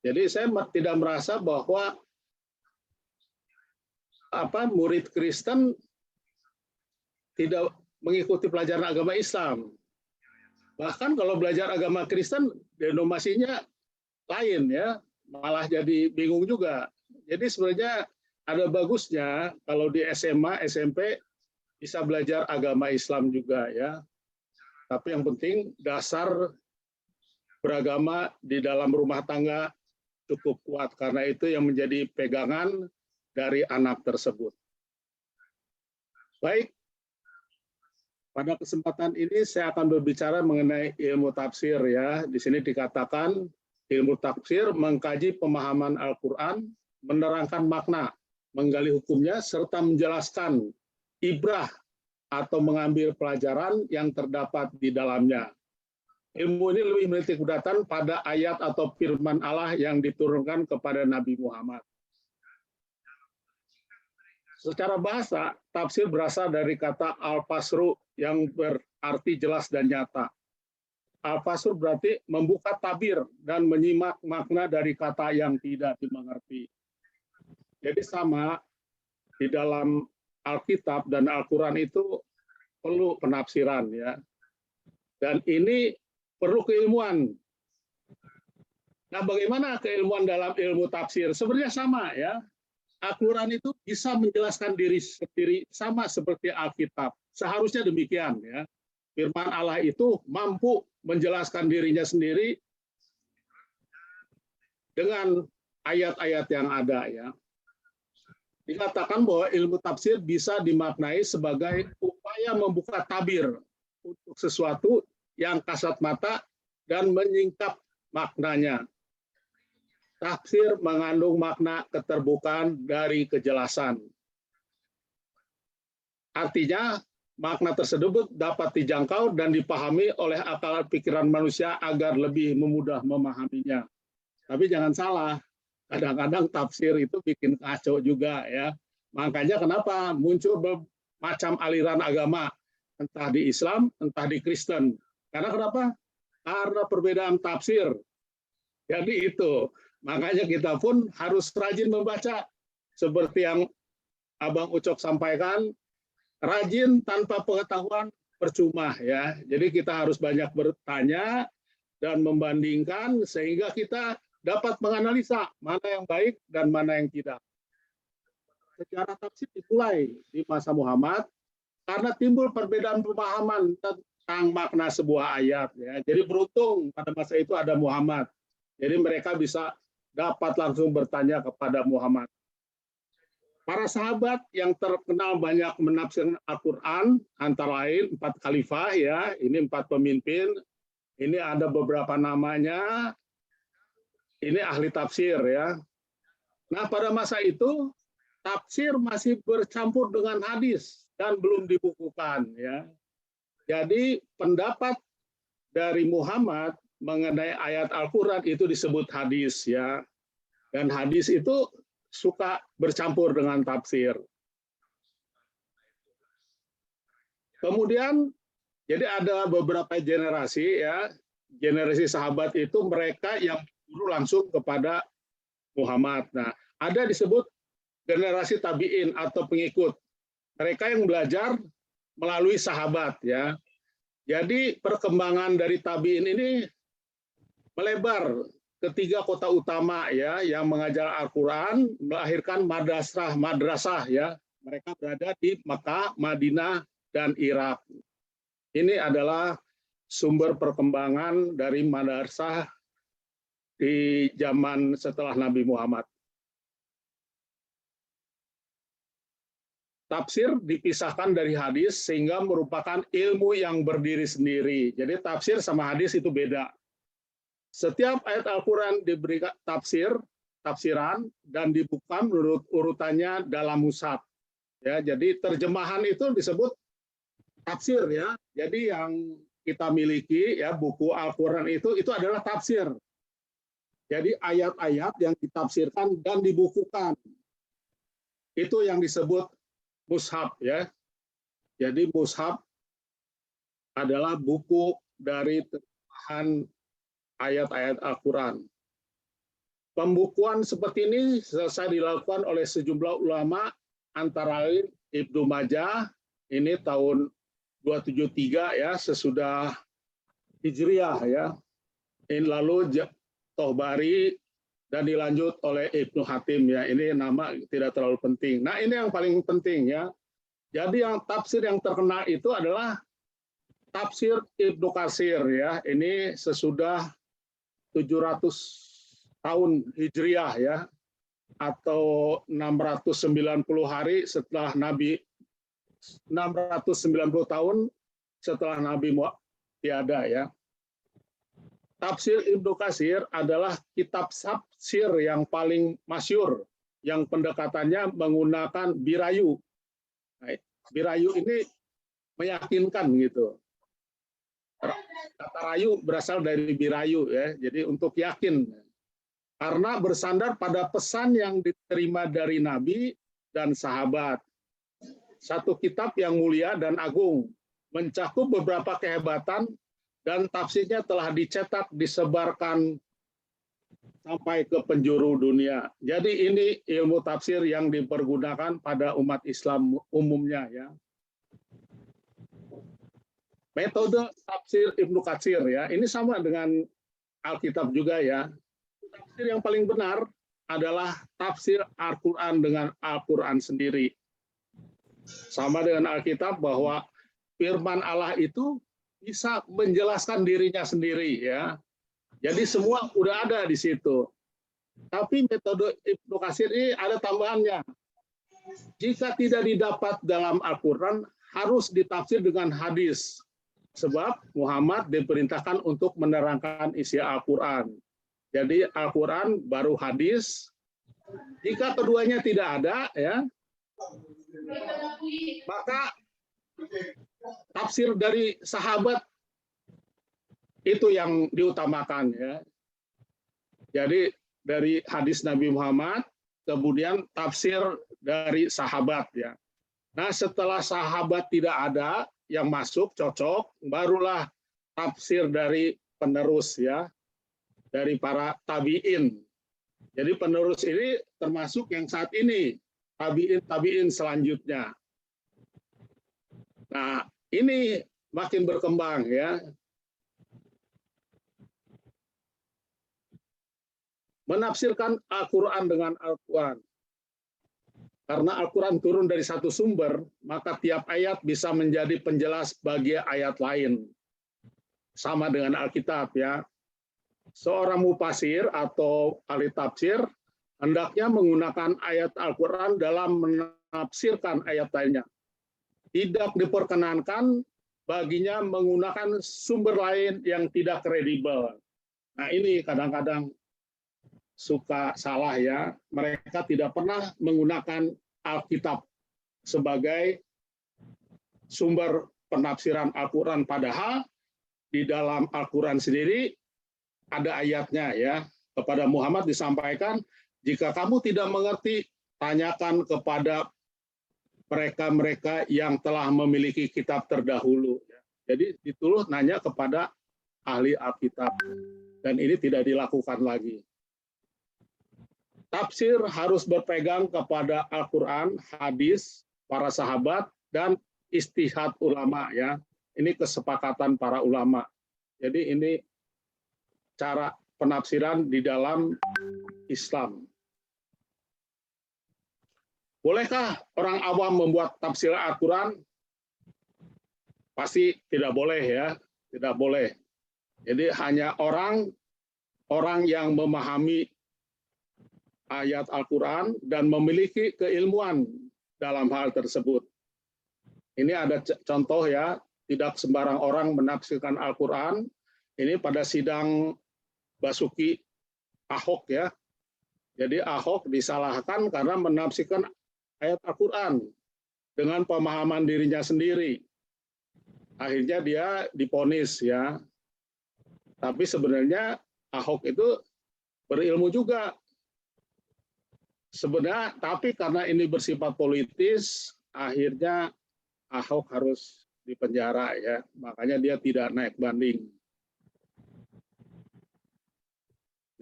Jadi saya tidak merasa bahwa murid Kristen tidak mengikuti pelajaran agama Islam. Bahkan kalau belajar agama Kristen, denominasinya lain ya, malah jadi bingung juga. Jadi sebenarnya ada bagusnya kalau di SMA, SMP bisa belajar agama Islam juga ya. Tapi yang penting dasar beragama di dalam rumah tangga cukup kuat, karena itu yang menjadi pegangan dari anak tersebut. Baik, pada kesempatan ini saya akan berbicara mengenai ilmu tafsir ya. Di sini dikatakan ilmu tafsir mengkaji pemahaman Al-Quran, menerangkan makna, menggali hukumnya, serta menjelaskan ibrah atau mengambil pelajaran yang terdapat di dalamnya. Ilmu ini lebih menitik beratkan pada ayat atau firman Allah yang diturunkan kepada Nabi Muhammad. Secara bahasa, tafsir berasal dari kata al-fasru yang berarti jelas dan nyata. Al-fasru berarti membuka tabir dan menyimak makna dari kata yang tidak dimengerti. Jadi sama di dalam Alkitab dan Al-Quran itu perlu penafsiran ya. Dan ini perlu keilmuan. Nah, bagaimana keilmuan dalam ilmu tafsir? Sebenarnya sama ya. Al-Quran itu bisa menjelaskan diri sendiri sama seperti Alkitab. Seharusnya demikian ya. Firman Allah itu mampu menjelaskan dirinya sendiri dengan ayat-ayat yang ada ya. Dikatakan bahwa ilmu tafsir bisa dimaknai sebagai upaya membuka tabir untuk sesuatu yang kasat mata dan menyingkap maknanya. Tafsir mengandung makna keterbukaan dari kejelasan. Artinya, makna tersebut dapat dijangkau dan dipahami oleh akal pikiran manusia agar lebih mudah memahaminya. Tapi jangan salah, kadang-kadang tafsir itu bikin kacau juga ya. Makanya kenapa muncul bermacam aliran agama, entah di Islam, entah di Kristen. Karena kenapa? Karena perbedaan tafsir. Jadi itu, makanya kita pun harus rajin membaca. Seperti yang Abang Ucok sampaikan, rajin tanpa pengetahuan percuma ya. Jadi kita harus banyak bertanya dan membandingkan sehingga kita dapat menganalisa mana yang baik dan mana yang tidak. Sejarah tafsir dimulai di masa Muhammad karena timbul perbedaan pemahaman tentang makna sebuah ayat ya. Jadi beruntung pada masa itu ada Muhammad. Jadi mereka bisa dapat langsung bertanya kepada Muhammad. Para sahabat yang terkenal banyak menafsirkan Al-Quran, antara lain 4 khalifah ya, ini 4 pemimpin, ini ada beberapa namanya, ini ahli tafsir ya. Nah pada masa itu tafsir masih bercampur dengan hadis dan belum dibukukan ya. Jadi pendapat dari Muhammad mengenai ayat Al-Quran itu disebut hadis ya. Dan hadis itu suka bercampur dengan tafsir. Kemudian jadi ada beberapa generasi ya. Generasi sahabat itu mereka yang guru langsung kepada Muhammad. Nah, ada disebut generasi tabi'in atau pengikut. Mereka yang belajar melalui sahabat ya. Jadi perkembangan dari tabi'in ini melebar ke 3 kota utama ya yang mengajar Al-Quran, melahirkan madrasah ya. Mereka berada di Mekah, Madinah, dan Irak. Ini adalah sumber perkembangan dari madrasah di zaman setelah Nabi Muhammad. Tafsir dipisahkan dari hadis sehingga merupakan ilmu yang berdiri sendiri. Jadi tafsir sama hadis itu beda. Setiap ayat Al-Quran diberi tafsiran dan dibuka menurut urutannya dalam mushaf. Ya, jadi terjemahan itu disebut tafsir ya. Jadi yang kita miliki ya buku Al-Quran itu adalah tafsir. Jadi ayat-ayat yang ditafsirkan dan dibukukan. Itu yang disebut mushaf ya. Jadi mushaf adalah buku dari terjemahan ayat-ayat Al-Quran. Pembukuan seperti ini selesai dilakukan oleh sejumlah ulama antara lain Ibnu Majah ini tahun 273 ya sesudah Hijriah ya. Ini lalu Tohbari dan dilanjut oleh Ibnu Hatim ya. Ini nama tidak terlalu penting. Nah, ini yang paling penting ya. Jadi yang tafsir yang terkenal itu adalah tafsir Ibnu Katsir ya. Ini sesudah 700 tahun Hijriah ya, atau 690 hari setelah Nabi, 690 tahun setelah Nabi tiada ya. Tafsir Ibnu Katsir adalah kitab tafsir yang paling masyhur, yang pendekatannya menggunakan birayu. Nah, birayu ini meyakinkan gitu. Kata rayu berasal dari birayu ya, jadi untuk yakin. Karena bersandar pada pesan yang diterima dari Nabi dan sahabat. Satu kitab yang mulia dan agung, mencakup beberapa kehebatan, dan tafsirnya telah dicetak, disebarkan sampai ke penjuru dunia. Jadi ini ilmu tafsir yang dipergunakan pada umat Islam umumnya ya. Metode tafsir Ibnu Katsir ya, ini sama dengan Alkitab juga ya. Tafsir yang paling benar adalah tafsir Al-Quran dengan Al-Quran sendiri. Sama dengan Alkitab bahwa firman Allah itu bisa menjelaskan dirinya sendiri ya. Jadi semua udah ada di situ. Tapi metode Ibnu Katsir ini ada tambahannya. Jika tidak didapat dalam Al-Quran, harus ditafsir dengan hadis. Sebab Muhammad diperintahkan untuk menerangkan isi Al-Quran. Jadi Al-Quran baru hadis. Jika keduanya tidak ada, ya, maka tafsir dari sahabat itu yang diutamakan. Ya. Jadi dari hadis Nabi Muhammad, kemudian tafsir dari sahabat. Ya. Nah setelah sahabat tidak ada, yang masuk cocok, barulah tafsir dari penerus ya, dari para tabi'in. Jadi penerus ini termasuk yang saat ini, tabi'in selanjutnya. Nah, ini makin berkembang ya. Menafsirkan Al-Quran dengan Al-Quran. Karena Al-Quran turun dari satu sumber, maka tiap ayat bisa menjadi penjelas bagi ayat lain. Sama dengan Alkitab ya. Seorang mufasir atau ahli tafsir hendaknya menggunakan ayat Al-Quran dalam menafsirkan ayat lainnya. Tidak diperkenankan baginya menggunakan sumber lain yang tidak kredibel. Nah ini kadang-kadang suka salah ya, mereka tidak pernah menggunakan Alkitab sebagai sumber penafsiran Al-Quran, padahal di dalam Al-Quran sendiri ada ayatnya ya. Kepada Muhammad disampaikan, jika kamu tidak mengerti, tanyakan kepada mereka-mereka yang telah memiliki kitab terdahulu. Jadi dituduh nanya kepada ahli Alkitab, dan ini tidak dilakukan lagi. Tafsir harus berpegang kepada Al-Quran, hadis, para sahabat, dan istihad ulama ya. Ini kesepakatan para ulama. Jadi ini cara penafsiran di dalam Islam. Bolehkah orang awam membuat tafsir Al-Quran? Pasti tidak boleh ya, tidak boleh. Jadi hanya orang yang memahami ayat Al-Quran dan memiliki keilmuan dalam hal tersebut. Ini ada contoh ya, tidak sembarang orang menafsirkan Al-Quran. Ini pada sidang Basuki Ahok ya. Jadi Ahok disalahkan karena menafsirkan ayat Al-Quran dengan pemahaman dirinya sendiri. Akhirnya dia divonis ya. Tapi sebenarnya Ahok itu berilmu juga. Sebenarnya, tapi karena ini bersifat politis, akhirnya Ahok harus dipenjara ya. Makanya dia tidak naik banding.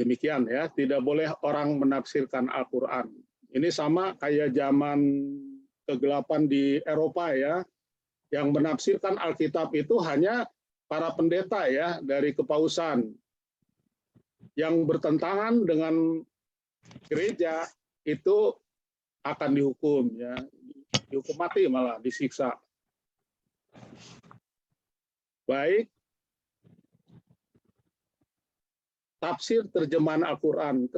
Demikian ya, tidak boleh orang menafsirkan Al-Quran. Ini sama kayak zaman kegelapan di Eropa ya, yang menafsirkan Alkitab itu hanya para pendeta ya dari kepausan yang bertentangan dengan gereja, itu akan dihukum ya, dihukum mati malah, disiksa. Baik, tafsir terjemahan Al-Quran.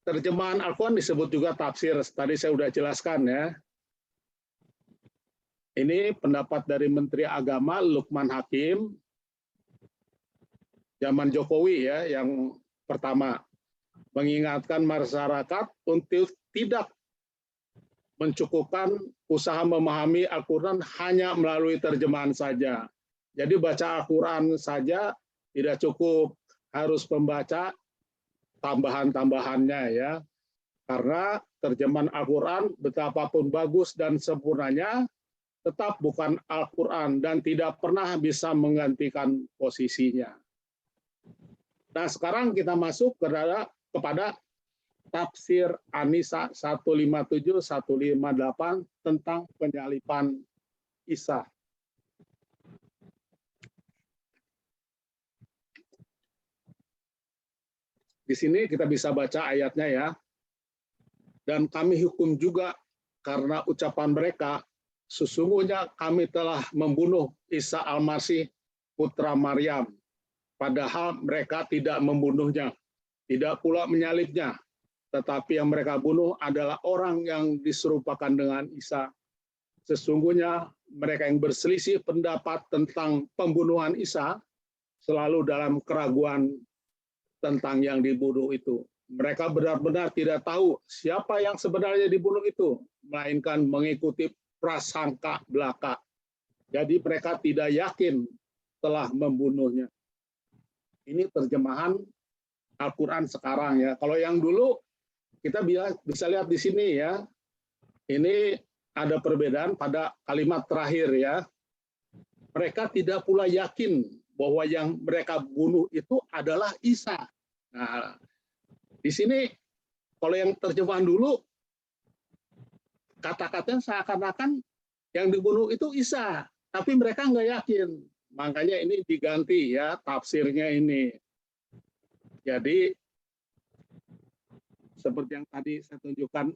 Terjemahan Al-Quran disebut juga tafsir. Tadi saya sudah jelaskan ya. Ini pendapat dari Menteri Agama Lukman Hakim zaman Jokowi ya, yang pertama mengingatkan masyarakat untuk tidak mencukupkan usaha memahami Al-Quran hanya melalui terjemahan saja. Jadi baca Al-Quran saja tidak cukup, harus membaca tambahan-tambahannya ya. Karena terjemahan Al-Quran betapapun bagus dan sempurnanya, tetap bukan Al-Quran dan tidak pernah bisa menggantikan posisinya. Nah, sekarang kita masuk kepada tafsir An-Nisa 157-158 tentang penyaliban Isa. Di sini kita bisa baca ayatnya ya. Dan kami hukum juga karena ucapan mereka, sesungguhnya kami telah membunuh Isa Al-Masih putra Maryam, padahal mereka tidak membunuhnya, tidak pula menyalibnya, tetapi yang mereka bunuh adalah orang yang diserupakan dengan Isa. Sesungguhnya mereka yang berselisih pendapat tentang pembunuhan Isa selalu dalam keraguan tentang yang dibunuh itu. Mereka benar-benar tidak tahu siapa yang sebenarnya dibunuh itu, melainkan mengikuti prasangka belaka. Jadi mereka tidak yakin telah membunuhnya. Ini terjemahan Al-Quran sekarang ya. Kalau yang dulu kita bisa lihat di sini ya. Ini ada perbedaan pada kalimat terakhir ya. Mereka tidak pula yakin bahwa yang mereka bunuh itu adalah Isa. Nah, di sini kalau yang terjemahan dulu kata-katanya seakan-akan yang dibunuh itu Isa, tapi mereka nggak yakin. Makanya ini diganti ya tafsirnya ini. Jadi seperti yang tadi saya tunjukkan,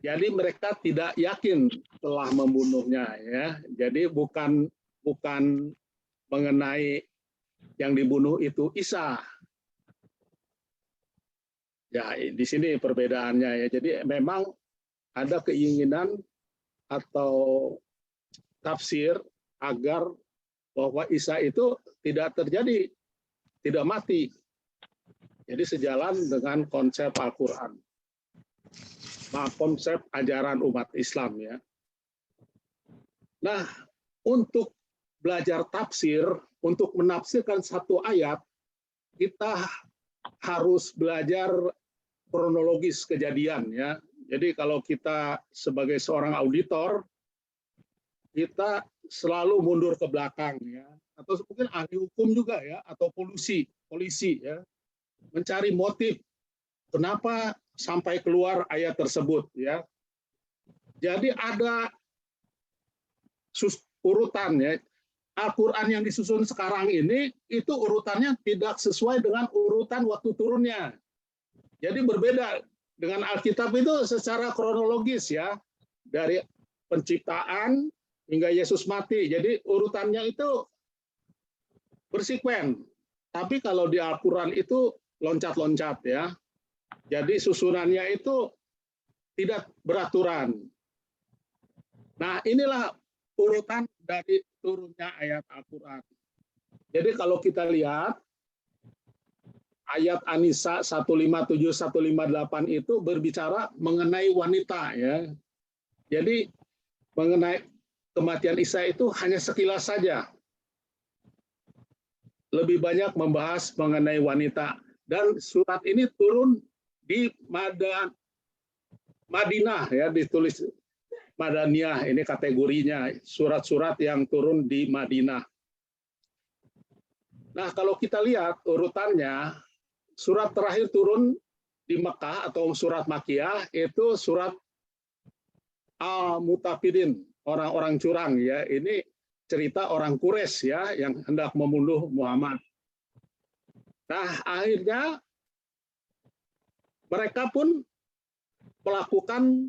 jadi mereka tidak yakin telah membunuhnya ya. Jadi bukan mengenai yang dibunuh itu Isa. Ya, di sini perbedaannya ya. Jadi memang ada keinginan atau tafsir agar bahwa Isa itu tidak terjadi, tidak mati. Jadi sejalan dengan konsep Al-Quran. Nah, konsep ajaran umat Islam ya. Nah, untuk belajar tafsir, untuk menafsirkan satu ayat, kita harus belajar kronologis kejadian ya. Jadi kalau kita sebagai seorang auditor, kita selalu mundur ke belakang ya, atau mungkin ahli hukum juga ya, atau polisi ya, mencari motif kenapa sampai keluar ayat tersebut ya. Jadi ada urutan ya. Al-Quran yang disusun sekarang ini itu urutannya tidak sesuai dengan urutan waktu turunnya. Jadi berbeda dengan Alkitab itu secara kronologis ya, dari penciptaan hingga Yesus mati. Jadi urutannya itu bersekuen. Tapi kalau di Al-Quran itu loncat-loncat ya. Jadi susunannya itu tidak beraturan. Nah, inilah urutan dari turunnya ayat Al-Quran. Jadi kalau kita lihat ayat An-Nisa 157-158 itu berbicara mengenai wanita ya. Jadi mengenai kematian Isa itu hanya sekilas saja. Lebih banyak membahas mengenai wanita, dan surat ini turun di Madinah ya, ditulis Madaniyah, ini kategorinya surat-surat yang turun di Madinah. Nah, kalau kita lihat urutannya, surat terakhir turun di Mekah atau surat Makkiyah itu surat Al-Mutafidin, orang-orang curang ya. Ini cerita orang Quraisy ya yang hendak membunuh Muhammad. Nah, akhirnya mereka pun melakukan,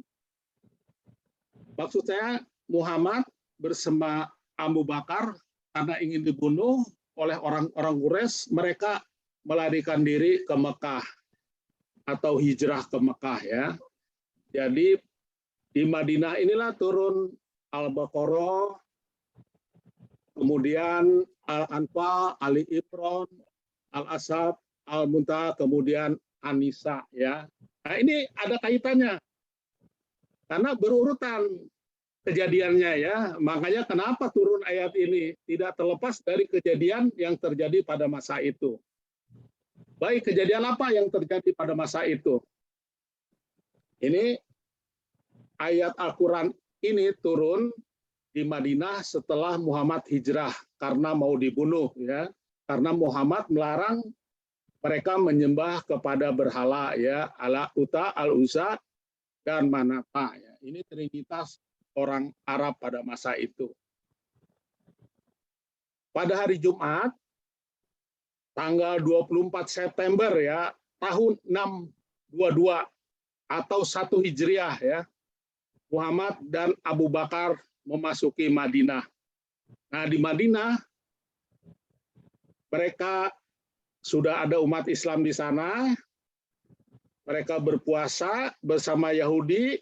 maksud saya Muhammad bersama Abu Bakar karena ingin dibunuh, oleh orang-orang Quraisy, mereka melarikan diri ke Mekah atau hijrah ke Mekah ya. Jadi di Madinah inilah turun Al-Baqarah, kemudian Al-Anfal, Ali Imran, Al-Asab, Al-Muntaha, kemudian An-Nisa ya. Nah, ini ada kaitannya. Karena berurutan kejadiannya ya. Makanya kenapa turun ayat ini tidak terlepas dari kejadian yang terjadi pada masa itu. Baik, kejadian apa yang terjadi pada masa itu? Ini ayat Al-Qur'an ini turun di Madinah setelah Muhammad hijrah karena mau dibunuh ya. Karena Muhammad melarang mereka menyembah kepada berhala ya, Al-Uta, Al-Uzza dan Manata ya. Ini trinitas orang Arab pada masa itu. Pada hari Jumat tanggal 24 September ya, tahun 622 atau 1 Hijriah ya. Muhammad dan Abu Bakar memasuki Madinah. Nah, di Madinah mereka sudah ada umat Islam di sana. Mereka berpuasa bersama Yahudi,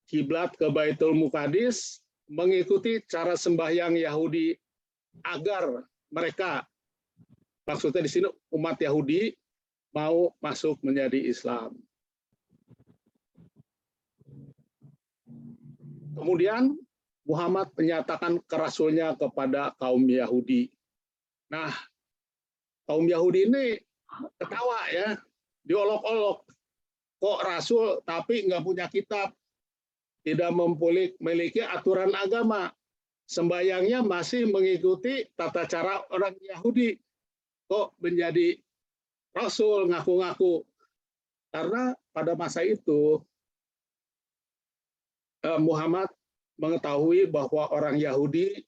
kiblat ke Baitul Muqaddis, mengikuti cara sembahyang Yahudi agar mereka, maksudnya di sini umat Yahudi mau masuk menjadi Islam. Kemudian Muhammad menyatakan kerasulnya kepada kaum Yahudi. Nah, kaum Yahudi ini ketawa ya, diolok-olok. Kok rasul tapi nggak punya kitab, tidak memiliki aturan agama, sembayangnya masih mengikuti tata cara orang Yahudi. Kok menjadi rasul ngaku-ngaku? Karena pada masa itu Muhammad mengetahui bahwa orang Yahudi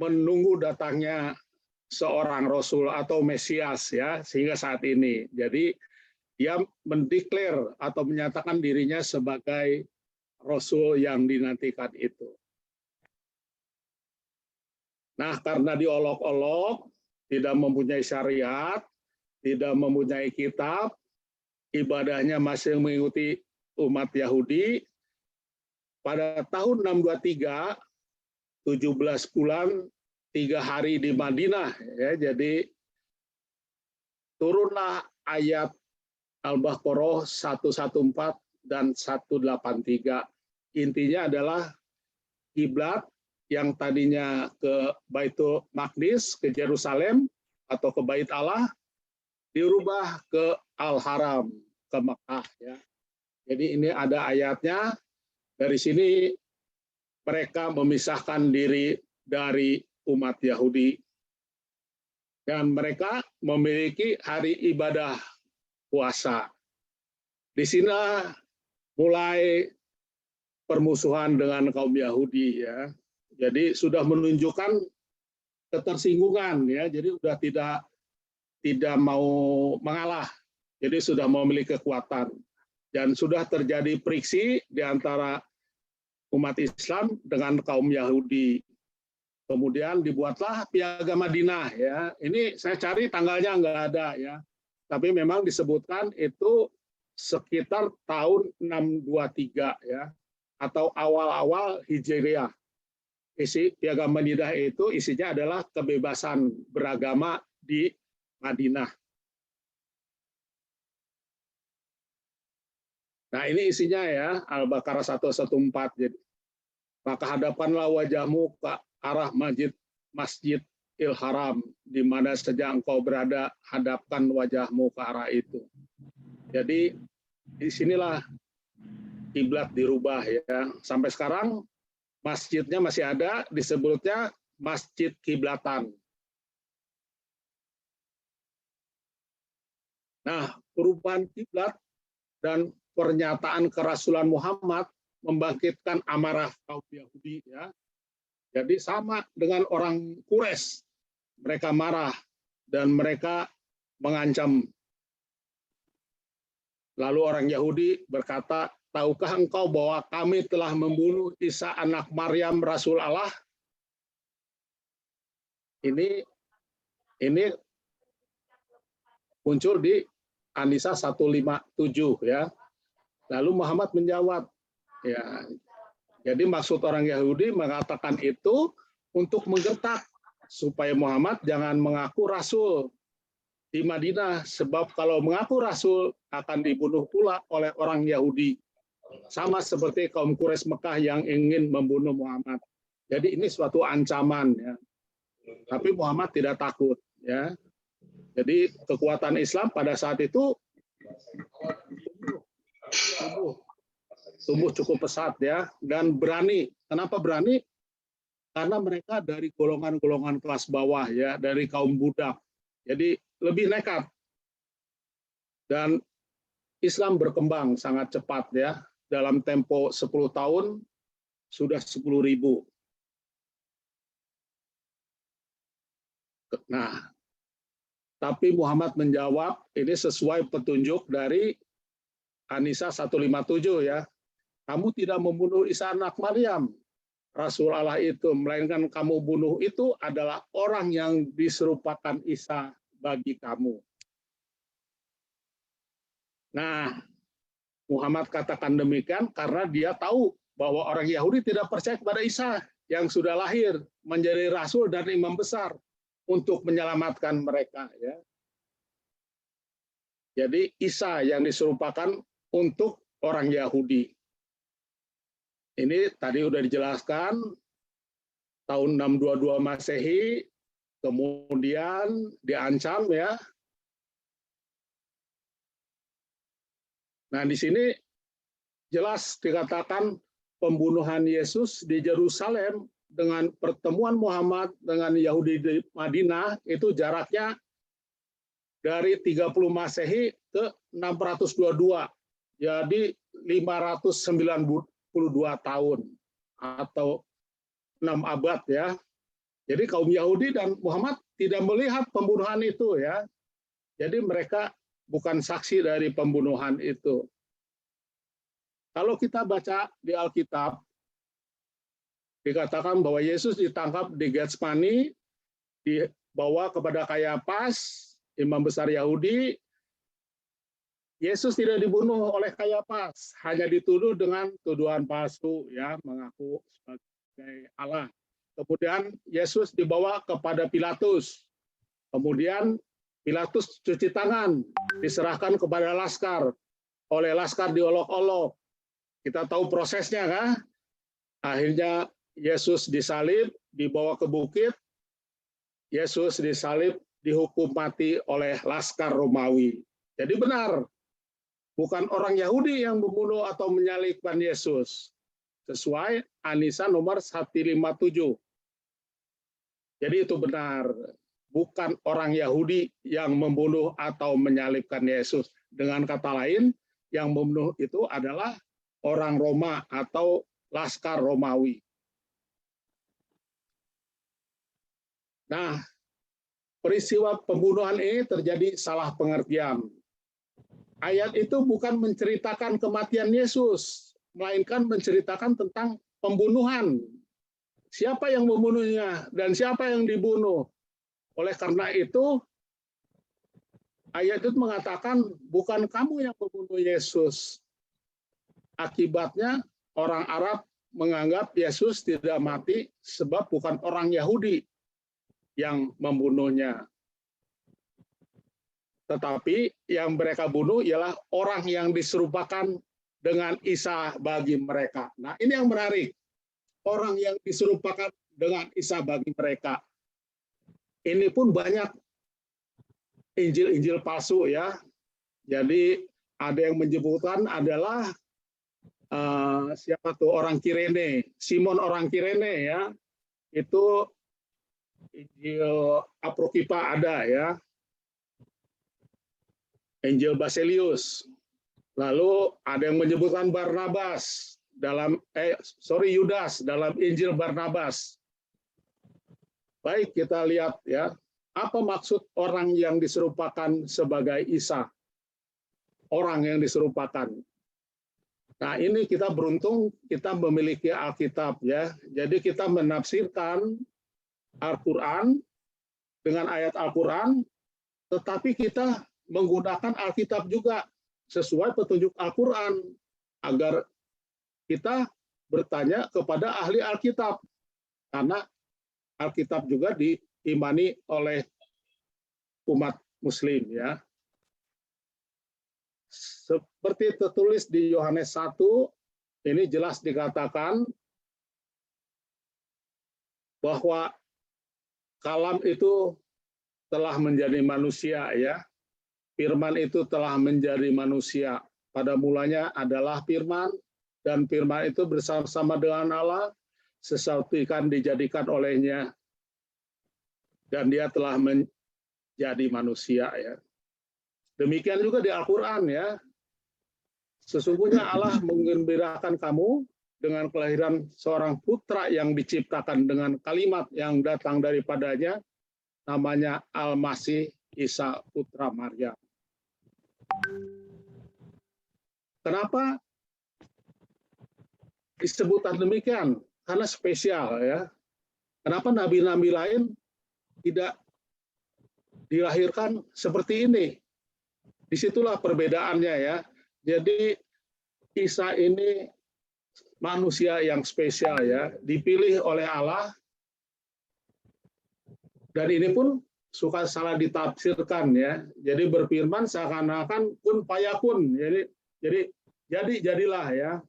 menunggu datangnya seorang rasul atau Mesias ya, sehingga saat ini. Jadi dia mendeklar atau menyatakan dirinya sebagai rasul yang dinantikan itu. Nah, karena diolok-olok, tidak mempunyai syariat, tidak mempunyai kitab, ibadahnya masih mengikuti umat Yahudi, pada tahun 623, 17 bulan, 3 hari di Madinah, ya, jadi turunlah ayat Al-Baqarah 114 dan 183. Intinya adalah kiblat yang tadinya ke Baitul Maqdis, ke Yerusalem atau ke Bait Allah, dirubah ke Al-Haram, ke Mekah. Ya. Jadi ini ada ayatnya. Dari sini mereka memisahkan diri dari umat Yahudi. Dan mereka memiliki hari ibadah puasa. Di sini mulai permusuhan dengan kaum Yahudi ya. Jadi sudah menunjukkan ketersinggungan ya. Jadi sudah tidak mau mengalah. Jadi sudah memiliki kekuatan dan sudah terjadi friksi di antara umat Islam dengan kaum Yahudi. Kemudian dibuatlah Piagam Madinah ya. Ini saya cari tanggalnya nggak ada ya. Tapi memang disebutkan itu sekitar tahun 623 ya, atau awal-awal Hijriah. Isi Piagam Madinah itu isinya adalah kebebasan beragama di Madinah. Nah, ini isinya ya, Al-Baqarah 114. Jadi, maka hadapanlah wajahmu ke arah Masjid Il-Haram, di mana sejak engkau berada, hadapkan wajahmu ke arah itu. Jadi, disinilah kiblat dirubah ya. Sampai sekarang masjidnya masih ada, disebutnya Masjid Kiblatan. Nah, perubahan kiblat dan pernyataan kerasulan Muhammad membangkitkan amarah kaum Yahudi ya. Jadi sama dengan orang Quraisy, mereka marah dan mereka mengancam. Lalu orang Yahudi berkata, tahukah engkau bahwa kami telah membunuh Isa anak Maryam Rasul Allah? Ini Ini muncul di An-Nisa 157 ya. Lalu Muhammad menjawab, ya. Jadi maksud orang Yahudi mengatakan itu untuk menggertak supaya Muhammad jangan mengaku rasul di Madinah, sebab kalau mengaku rasul akan dibunuh pula oleh orang Yahudi. Sama seperti kaum Quraisy Mekah yang ingin membunuh Muhammad. Jadi ini suatu ancaman ya. Tapi Muhammad tidak takut ya. Jadi kekuatan Islam pada saat itu tumbuh cukup pesat ya, dan berani. Kenapa berani? Karena mereka dari golongan-golongan kelas bawah ya, dari kaum budak. Jadi lebih nekat. Dan Islam berkembang sangat cepat ya. Dalam tempo 10 tahun sudah 10.000. Nah, tapi Muhammad menjawab, ini sesuai petunjuk dari An-Nisa 157 ya. Kamu tidak membunuh Isa anak Maryam, Rasul Allah itu, melainkan kamu bunuh itu adalah orang yang diserupakan Isa bagi kamu. Nah, Muhammad katakan demikian karena dia tahu bahwa orang Yahudi tidak percaya kepada Isa yang sudah lahir menjadi rasul dan imam besar untuk menyelamatkan mereka ya. Jadi Isa yang diserupakan untuk orang Yahudi. Ini tadi sudah dijelaskan tahun 622 Masehi, kemudian diancam ya. Nah, di sini jelas dikatakan pembunuhan Yesus di Yerusalem dengan pertemuan Muhammad dengan Yahudi di Madinah itu jaraknya dari 30 Masehi ke 622. Jadi 592 tahun atau 6 abad ya. Jadi kaum Yahudi dan Muhammad tidak melihat pembunuhan itu ya. Jadi mereka bukan saksi dari pembunuhan itu. Kalau kita baca di Alkitab, dikatakan bahwa Yesus ditangkap di Getsemani, dibawa kepada Kayafas, imam besar Yahudi. Yesus tidak dibunuh oleh Kayafas, hanya dituduh dengan tuduhan palsu, ya, mengaku sebagai Allah. Kemudian Yesus dibawa kepada Pilatus. Kemudian Pilatus cuci tangan, diserahkan kepada laskar. Oleh laskar diolok-olok. Kita tahu prosesnya kan? Akhirnya Yesus disalib, dibawa ke bukit. Yesus disalib, dihukum mati oleh laskar Romawi. Jadi benar, bukan orang Yahudi yang membunuh atau menyalibkan Yesus. Sesuai An-Nisa nomor 157. Jadi itu benar. Bukan orang Yahudi yang membunuh atau menyalibkan Yesus. Dengan kata lain, yang membunuh itu adalah orang Roma atau laskar Romawi. Nah, peristiwa pembunuhan ini terjadi salah pengertian. Ayat itu bukan menceritakan kematian Yesus, melainkan menceritakan tentang pembunuhan. Siapa yang membunuhnya dan siapa yang dibunuh. Oleh karena itu, ayat itu mengatakan bukan kamu yang membunuh Yesus. Akibatnya orang Arab menganggap Yesus tidak mati sebab bukan orang Yahudi yang membunuhnya. Tetapi yang mereka bunuh ialah orang yang diserupakan dengan Isa bagi mereka. Nah, ini yang menarik. Orang yang diserupakan dengan Isa bagi mereka. Ini pun banyak Injil-Injil palsu ya. Jadi ada yang menyebutkan adalah siapa tuh orang Kirene, Simon orang Kirene ya. Itu Injil Apokrifa ada ya. Injil Baselius. Lalu ada yang menyebutkan Barnabas dalam Yudas dalam Injil Barnabas. Baik, kita lihat ya, apa maksud orang yang diserupakan sebagai Isa? Orang yang diserupakan. Nah, ini kita beruntung kita memiliki Alkitab ya. Jadi kita menafsirkan Al-Qur'an dengan ayat Al-Quran, tetapi kita menggunakan Alkitab juga sesuai petunjuk Al-Quran, agar kita bertanya kepada ahli Alkitab, karena Alkitab juga diimani oleh umat Muslim, ya. Seperti tertulis di Yohanes 1, ini jelas dikatakan bahwa kalam itu telah menjadi manusia, ya. Firman itu telah menjadi manusia. Pada mulanya adalah firman, dan firman itu bersama-sama dengan Allah, sesuatu ikan dijadikan olehnya, dan dia telah menjadi manusia, ya. Demikian juga di Al-Quran, ya. Sesungguhnya Allah menggembirakan kamu dengan kelahiran seorang putra yang diciptakan dengan kalimat yang datang daripadanya, namanya Al-Masih Isa putra Maryam. Kenapa disebutkan demikian? Karena spesial, ya. Kenapa nabi-nabi lain tidak dilahirkan seperti ini? Disitulah perbedaannya, ya. Jadi Isa ini manusia yang spesial, ya, dipilih oleh Allah, dan ini pun suka salah ditafsirkan, ya. Jadi berfirman seakan-akan kun fayakun, jadilah, ya.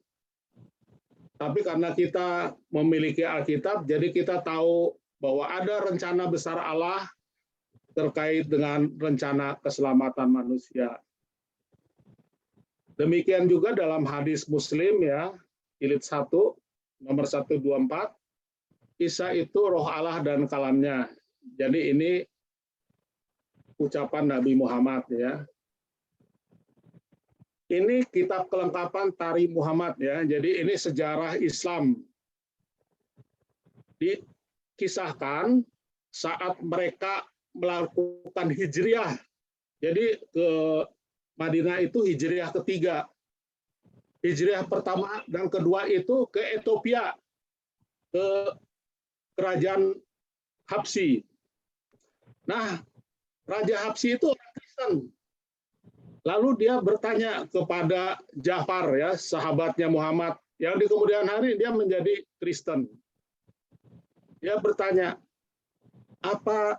Tapi karena kita memiliki Alkitab, jadi kita tahu bahwa ada rencana besar Allah terkait dengan rencana keselamatan manusia. Demikian juga dalam hadis Muslim, ya, jilid 1 nomor 124, Isa itu roh Allah dan kalamnya. Jadi ini ucapan Nabi Muhammad, ya. Ini kitab kelengkapan Tarikh Muhammad, ya. Jadi ini sejarah Islam. Dikisahkan saat mereka melakukan hijriah. Jadi ke Madinah itu hijriah ketiga. Hijriah pertama dan kedua itu ke Ethiopia, ke kerajaan Habsyi. Nah, Raja Habsyi itu orang Kristen. Lalu dia bertanya kepada Ja'far, ya, sahabatnya Muhammad, yang di kemudian hari dia menjadi Kristen. Dia bertanya, apa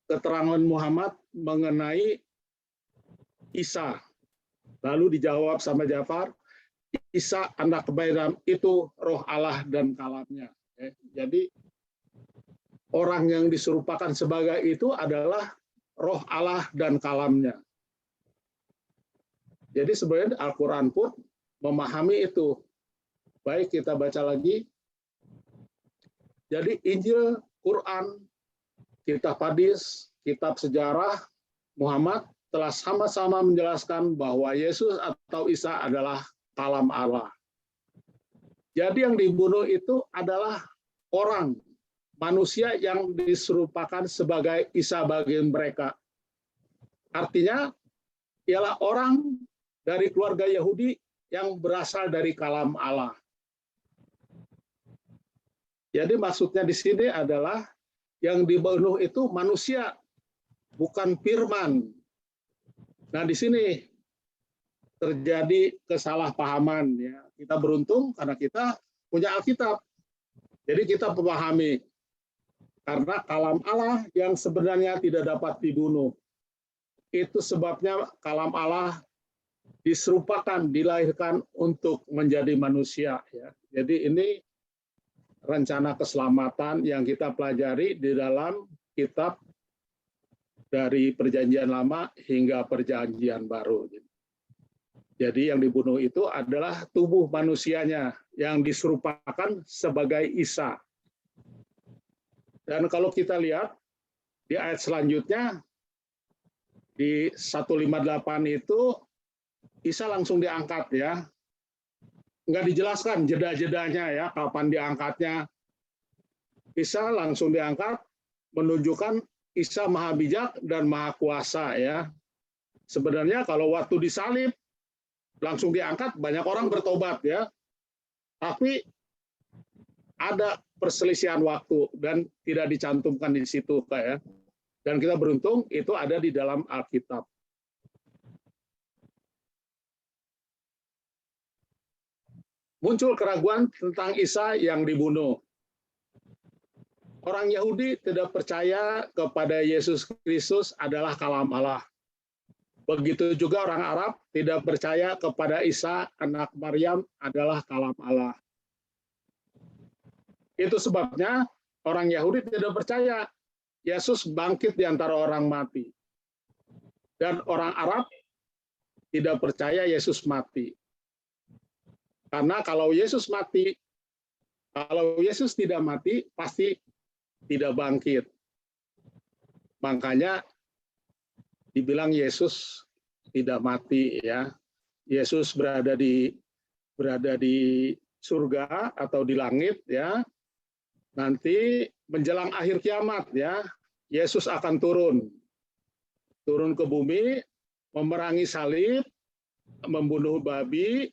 keterangan Muhammad mengenai Isa? Lalu dijawab sama Ja'far, Isa anak Maryam itu roh Allah dan kalamnya. Jadi orang yang diserupakan sebagai itu adalah roh Allah dan kalamnya. Jadi sebenarnya Al-Quran pun memahami itu. Baik, kita baca lagi. Jadi Injil, Quran, kitab hadis, kitab sejarah, Muhammad telah sama-sama menjelaskan bahwa Yesus atau Isa adalah kalam Allah. Jadi yang dibunuh itu adalah orang, manusia yang diserupakan sebagai Isa bagi mereka. Artinya, ialah orang dari keluarga Yahudi yang berasal dari kalam Allah. Jadi maksudnya di sini adalah yang dibunuh itu manusia, bukan firman. Nah, di sini terjadi kesalahpahaman, ya. Kita beruntung karena kita punya Alkitab. Jadi kita memahami karena kalam Allah yang sebenarnya tidak dapat dibunuh. Itu sebabnya kalam Allah diserupakan, dilahirkan untuk menjadi manusia, ya. Jadi ini rencana keselamatan yang kita pelajari di dalam kitab dari Perjanjian Lama hingga Perjanjian Baru. Jadi yang dibunuh itu adalah tubuh manusianya yang diserupakan sebagai Isa. Dan kalau kita lihat di ayat selanjutnya, di 158 itu Isa langsung diangkat, ya. Nggak dijelaskan jeda-jedanya, ya, kapan diangkatnya. Isa langsung diangkat, menunjukkan Isa maha bijak dan maha kuasa, ya. Sebenarnya kalau waktu disalib langsung diangkat, banyak orang bertobat, ya. Tapi ada perselisihan waktu dan tidak dicantumkan di situ, Pak ya. Dan kita beruntung itu ada di dalam Alkitab. Muncul keraguan tentang Isa yang dibunuh. Orang Yahudi tidak percaya kepada Yesus Kristus adalah kalam Allah. Begitu juga orang Arab tidak percaya kepada Isa anak Maryam adalah kalam Allah. Itu sebabnya orang Yahudi tidak percaya Yesus bangkit di antara orang mati. Dan orang Arab tidak percaya Yesus mati. Karena kalau Yesus mati, kalau Yesus tidak mati, pasti tidak bangkit. Makanya dibilang Yesus tidak mati ya. Yesus berada di surga atau di langit ya. Nanti menjelang akhir kiamat ya, Yesus akan turun ke bumi, memerangi salib, membunuh babi,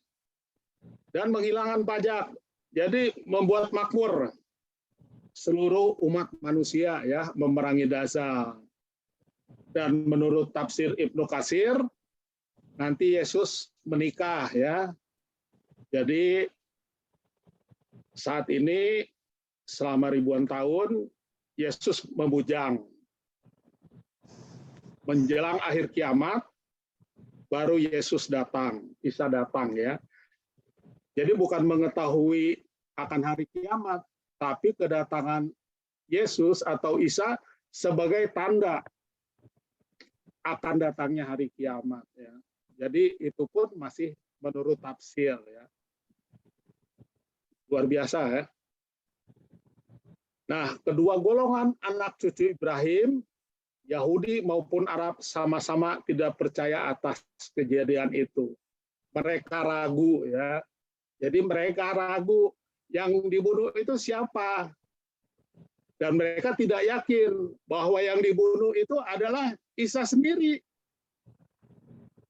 dan menghilangkan pajak. Jadi membuat makmur seluruh umat manusia ya, memerangi Dajjal. Dan menurut tafsir Ibnu Katsir, nanti Yesus menikah ya. Jadi saat ini selama ribuan tahun Yesus membujang. Menjelang akhir kiamat baru Yesus datang, Isa datang ya. Jadi bukan mengetahui akan hari kiamat, tapi kedatangan Yesus atau Isa sebagai tanda akan datangnya hari kiamat ya. Jadi itu pun masih menurut tafsir ya. Luar biasa ya. Nah, kedua golongan anak cucu Ibrahim, Yahudi maupun Arab sama-sama tidak percaya atas kejadian itu. Mereka ragu ya. Jadi mereka ragu yang dibunuh itu siapa. Dan mereka tidak yakin bahwa yang dibunuh itu adalah Isa sendiri.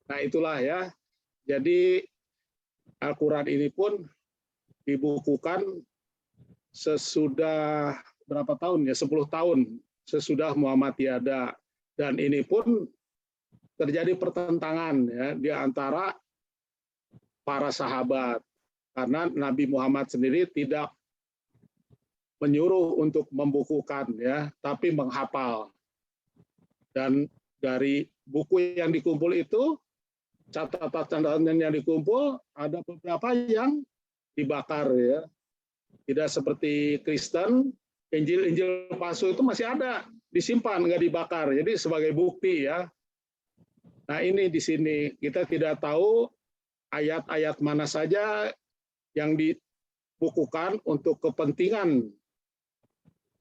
Nah itulah ya. Jadi Al-Quran ini pun dibukukan sesudah berapa tahun ya? 10 tahun sesudah Muhammad tiada. Dan ini pun terjadi pertentangan ya di antara para sahabat. Karena Nabi Muhammad sendiri tidak menyuruh untuk membukukan ya, tapi menghafal. Dan dari buku yang dikumpul itu, catatan-catatan yang dikumpul ada beberapa yang dibakar ya. Tidak seperti Kristen, Injil palsu itu masih ada, disimpan nggak dibakar. Jadi sebagai bukti ya. Nah ini di sini kita tidak tahu ayat-ayat mana saja yang dibukukan untuk kepentingan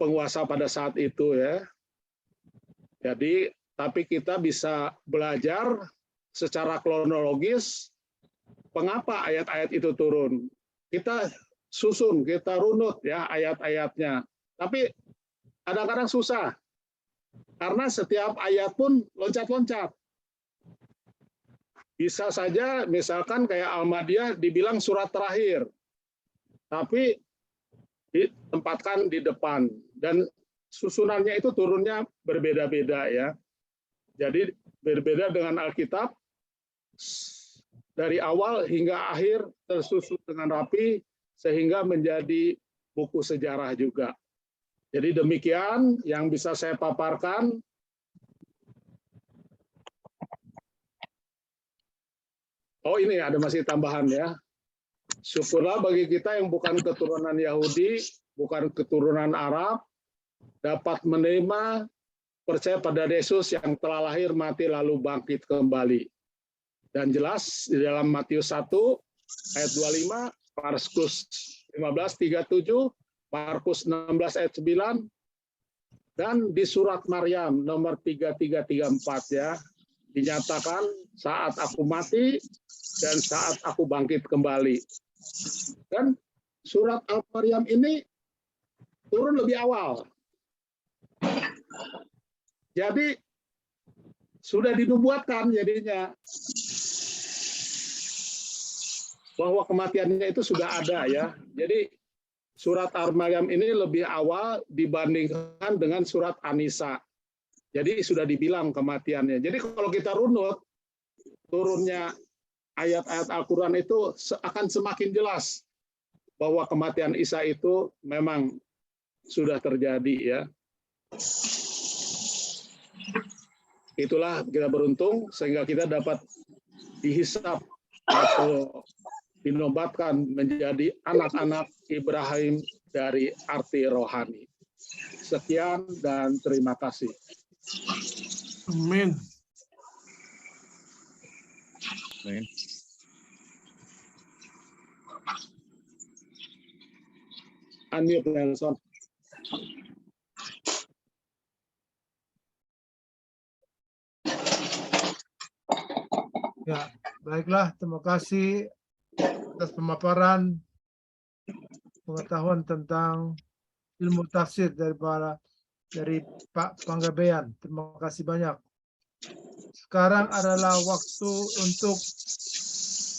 penguasa pada saat itu ya. Jadi, tapi kita bisa belajar secara kronologis mengapa ayat-ayat itu turun. Kita susun, kita runut ya ayat-ayatnya. Tapi kadang-kadang susah. Karena setiap ayat pun loncat-loncat. Bisa saja misalkan kayak Al-Ma'idiyah dibilang surat terakhir, tapi ditempatkan di depan dan susunannya itu turunnya berbeda-beda ya. Jadi berbeda dengan Alkitab, dari awal hingga akhir tersusun dengan rapi sehingga menjadi buku sejarah juga. Jadi demikian yang bisa saya paparkan. Oh ini ada masih tambahan ya. Syukurlah bagi kita yang bukan keturunan Yahudi, bukan keturunan Arab, dapat menerima percaya pada Yesus yang telah lahir, mati, lalu bangkit kembali. Dan jelas di dalam Matius 1 ayat 25, Markus 15:37, Markus 16 ayat 9, dan di surat Maryam nomor 3334 ya, dinyatakan saat aku mati dan saat aku bangkit kembali. Dan surat Al-Maryam ini turun lebih awal. Jadi sudah dinubuatkan jadinya bahwa kematiannya itu sudah ada ya. Jadi surat Ar-Maryam ini lebih awal dibandingkan dengan surat An-Nisa. Jadi sudah dibilang kematiannya. Jadi kalau kita runut, turunnya ayat-ayat Al-Quran itu akan semakin jelas bahwa kematian Isa itu memang sudah terjadi ya. Itulah kita beruntung sehingga kita dapat dihisap atau dinobatkan menjadi anak-anak Ibrahim dari arti rohani. Sekian dan terima kasih. Amin. Unmute Nelson. Ya, baiklah. Terima kasih atas pemaparan pengetahuan tentang ilmu tafsir dari Pak Panggabean. Terima kasih banyak. Sekarang adalah waktu untuk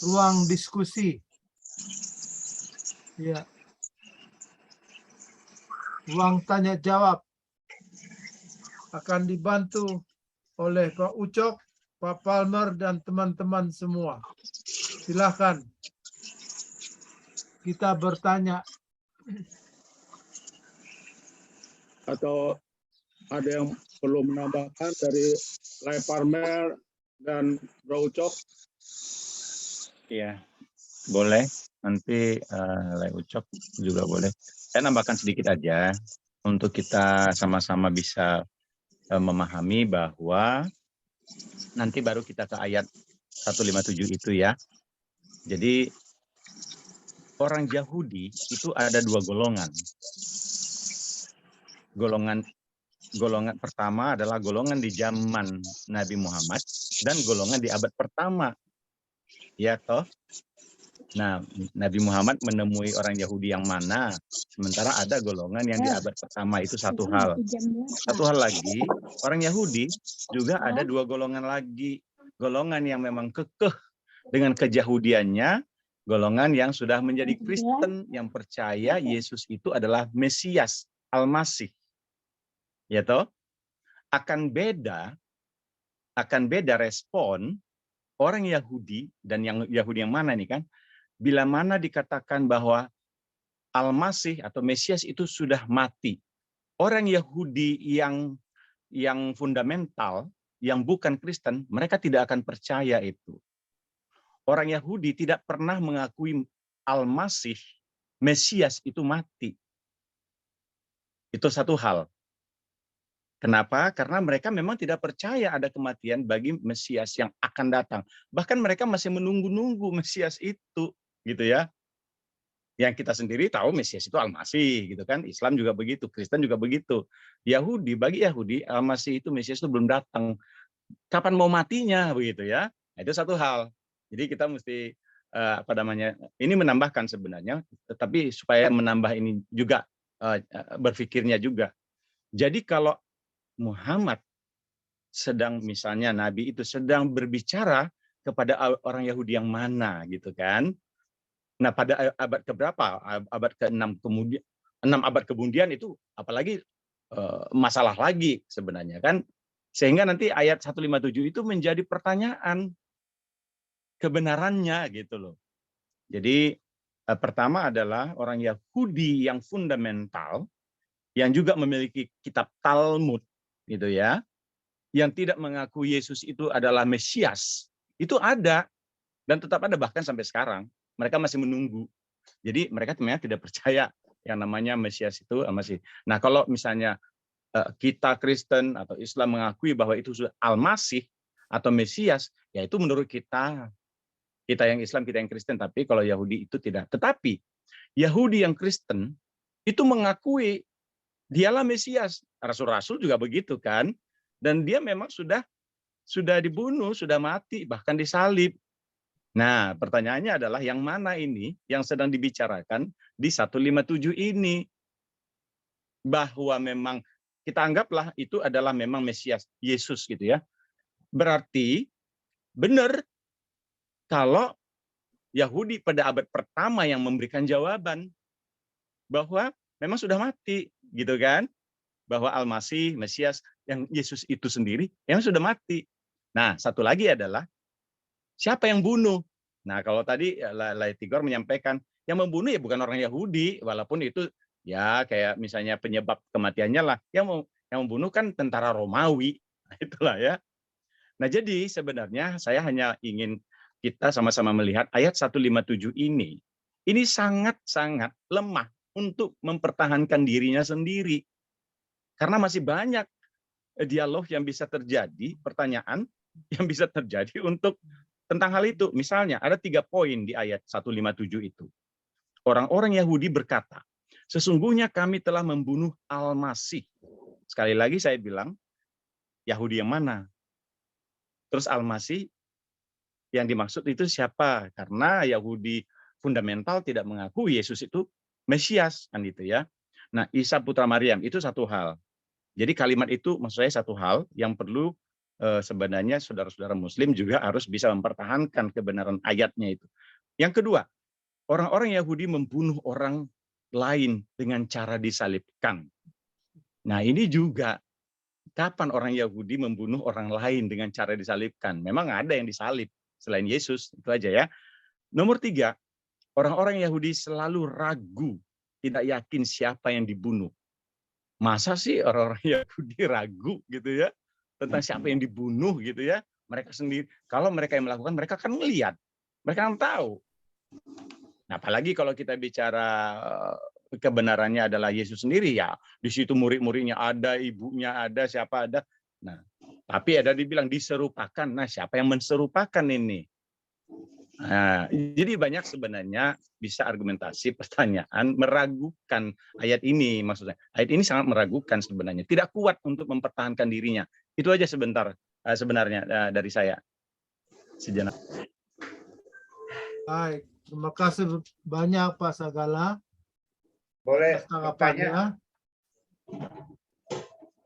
ruang diskusi. Ya. Ruang tanya jawab akan dibantu oleh Pak Ucok, Pak Palmer, dan teman-teman semua. Silakan kita bertanya. Atau ada yang perlu menambahkan dari Lai Palmer dan Bro Ucok? Iya, boleh. Nanti Lai Ucok juga boleh. Saya nambahkan sedikit aja untuk kita sama-sama bisa memahami bahwa nanti baru kita ke ayat 157 itu ya. Jadi orang Yahudi itu ada dua golongan. Golongan pertama adalah golongan di zaman Nabi Muhammad dan golongan di abad pertama. Ya toh? Nah, Nabi Muhammad menemui orang Yahudi yang mana? Sementara ada golongan yang di abad pertama, itu satu hal. Satu hal lagi, orang Yahudi juga ada dua golongan lagi. Golongan yang memang kekeh dengan keyahudiannya, golongan yang sudah menjadi Kristen, yang percaya Yesus itu adalah Mesias, Al-Masih. Ya toh? Akan beda respon orang Yahudi, dan yang Yahudi yang mana nih kan? Bila mana dikatakan bahwa Al-Masih atau Mesias itu sudah mati. Orang Yahudi yang fundamental, yang bukan Kristen, mereka tidak akan percaya itu. Orang Yahudi tidak pernah mengakui Al-Masih, Mesias itu mati. Itu satu hal. Kenapa? Karena mereka memang tidak percaya ada kematian bagi Mesias yang akan datang. Bahkan mereka masih menunggu-nunggu Mesias itu, gitu ya. Yang kita sendiri tahu Mesias itu Al-Masih, gitu kan. Islam juga begitu, Kristen juga begitu. Bagi Yahudi, Al-Masih itu, Mesias itu belum datang. Kapan mau matinya, begitu ya. Nah, itu satu hal. Jadi kita mesti, ini menambahkan sebenarnya, tetapi supaya menambah ini juga, berpikirnya juga. Jadi kalau Muhammad sedang, misalnya Nabi itu sedang berbicara kepada orang Yahudi yang mana gitu kan. Nah pada abad keberapa? Abad ke-6 kemudian, 6 abad kemudian itu apalagi masalah lagi sebenarnya kan. Sehingga nanti ayat 157 itu menjadi pertanyaan kebenarannya gitu loh. Jadi pertama adalah orang Yahudi yang fundamental, yang juga memiliki kitab Talmud, gitu ya, yang tidak mengaku Yesus itu adalah Mesias, itu ada dan tetap ada bahkan sampai sekarang. Mereka masih menunggu. Jadi mereka sebenarnya tidak percaya yang namanya Mesias itu masih. Nah kalau misalnya kita Kristen atau Islam mengakui bahwa itu sudah Al-Masih atau Mesias, ya itu menurut kita yang Islam, kita yang Kristen. Tapi kalau Yahudi itu tidak. Tetapi Yahudi yang Kristen itu mengakui dialah Mesias. Rasul-rasul juga begitu kan. Dan dia memang sudah dibunuh, sudah mati, bahkan disalib. Nah, pertanyaannya adalah yang mana ini yang sedang dibicarakan di 157 ini? Bahwa memang kita anggaplah itu adalah memang Mesias, Yesus gitu ya. Berarti benar kalau Yahudi pada abad pertama yang memberikan jawaban. bahwa memang sudah mati, gitu kan? Bahwa Al-Masih, Mesias, yang Yesus itu sendiri yang sudah mati. Nah, satu lagi adalah siapa yang bunuh? Nah, kalau tadi Tigor menyampaikan yang membunuh ya bukan orang Yahudi, walaupun itu ya kayak misalnya penyebab kematiannya lah. Yang membunuh kan tentara Romawi. Nah, itulah ya. Nah, jadi sebenarnya saya hanya ingin kita sama-sama melihat ayat 157 ini sangat-sangat lemah untuk mempertahankan dirinya sendiri. Karena masih banyak dialog yang bisa terjadi, pertanyaan yang bisa terjadi untuk tentang hal itu. Misalnya ada 3 poin di ayat 157 itu. Orang-orang Yahudi berkata, sesungguhnya kami telah membunuh Al-Masih. Sekali lagi saya bilang, Yahudi yang mana? Terus Al-Masih yang dimaksud itu siapa? Karena Yahudi fundamental tidak mengakui Yesus itu Mesias, kan gitu ya. Nah, Isa putra Maryam itu satu hal. Jadi kalimat itu maksud saya satu hal yang perlu sebenarnya saudara-saudara Muslim juga harus bisa mempertahankan kebenaran ayatnya itu. Yang kedua, orang-orang Yahudi membunuh orang lain dengan cara disalibkan. Nah, ini juga kapan orang Yahudi membunuh orang lain dengan cara disalibkan? Memang ada yang disalib selain Yesus, itu aja ya. Nomor 3, orang-orang Yahudi selalu ragu, tidak yakin siapa yang dibunuh. Masa sih orang-orang Yahudi ragu gitu ya tentang siapa yang dibunuh gitu ya? Mereka sendiri, kalau mereka yang melakukan, mereka kan melihat, mereka kan tahu. Nah, apalagi kalau kita bicara kebenarannya adalah Yesus sendiri ya, di situ murid-muridnya ada, ibunya ada, siapa ada. Nah, tapi ada dibilang diserupakan. Nah, siapa yang menserupakan ini? Nah, jadi banyak sebenarnya bisa argumentasi, pertanyaan, meragukan ayat ini maksudnya. Ayat ini sangat meragukan sebenarnya, tidak kuat untuk mempertahankan dirinya. Itu aja sebenarnya dari saya. Sejenak. Baik, terima kasih banyak Pak Sagala. Boleh Tanggapannya.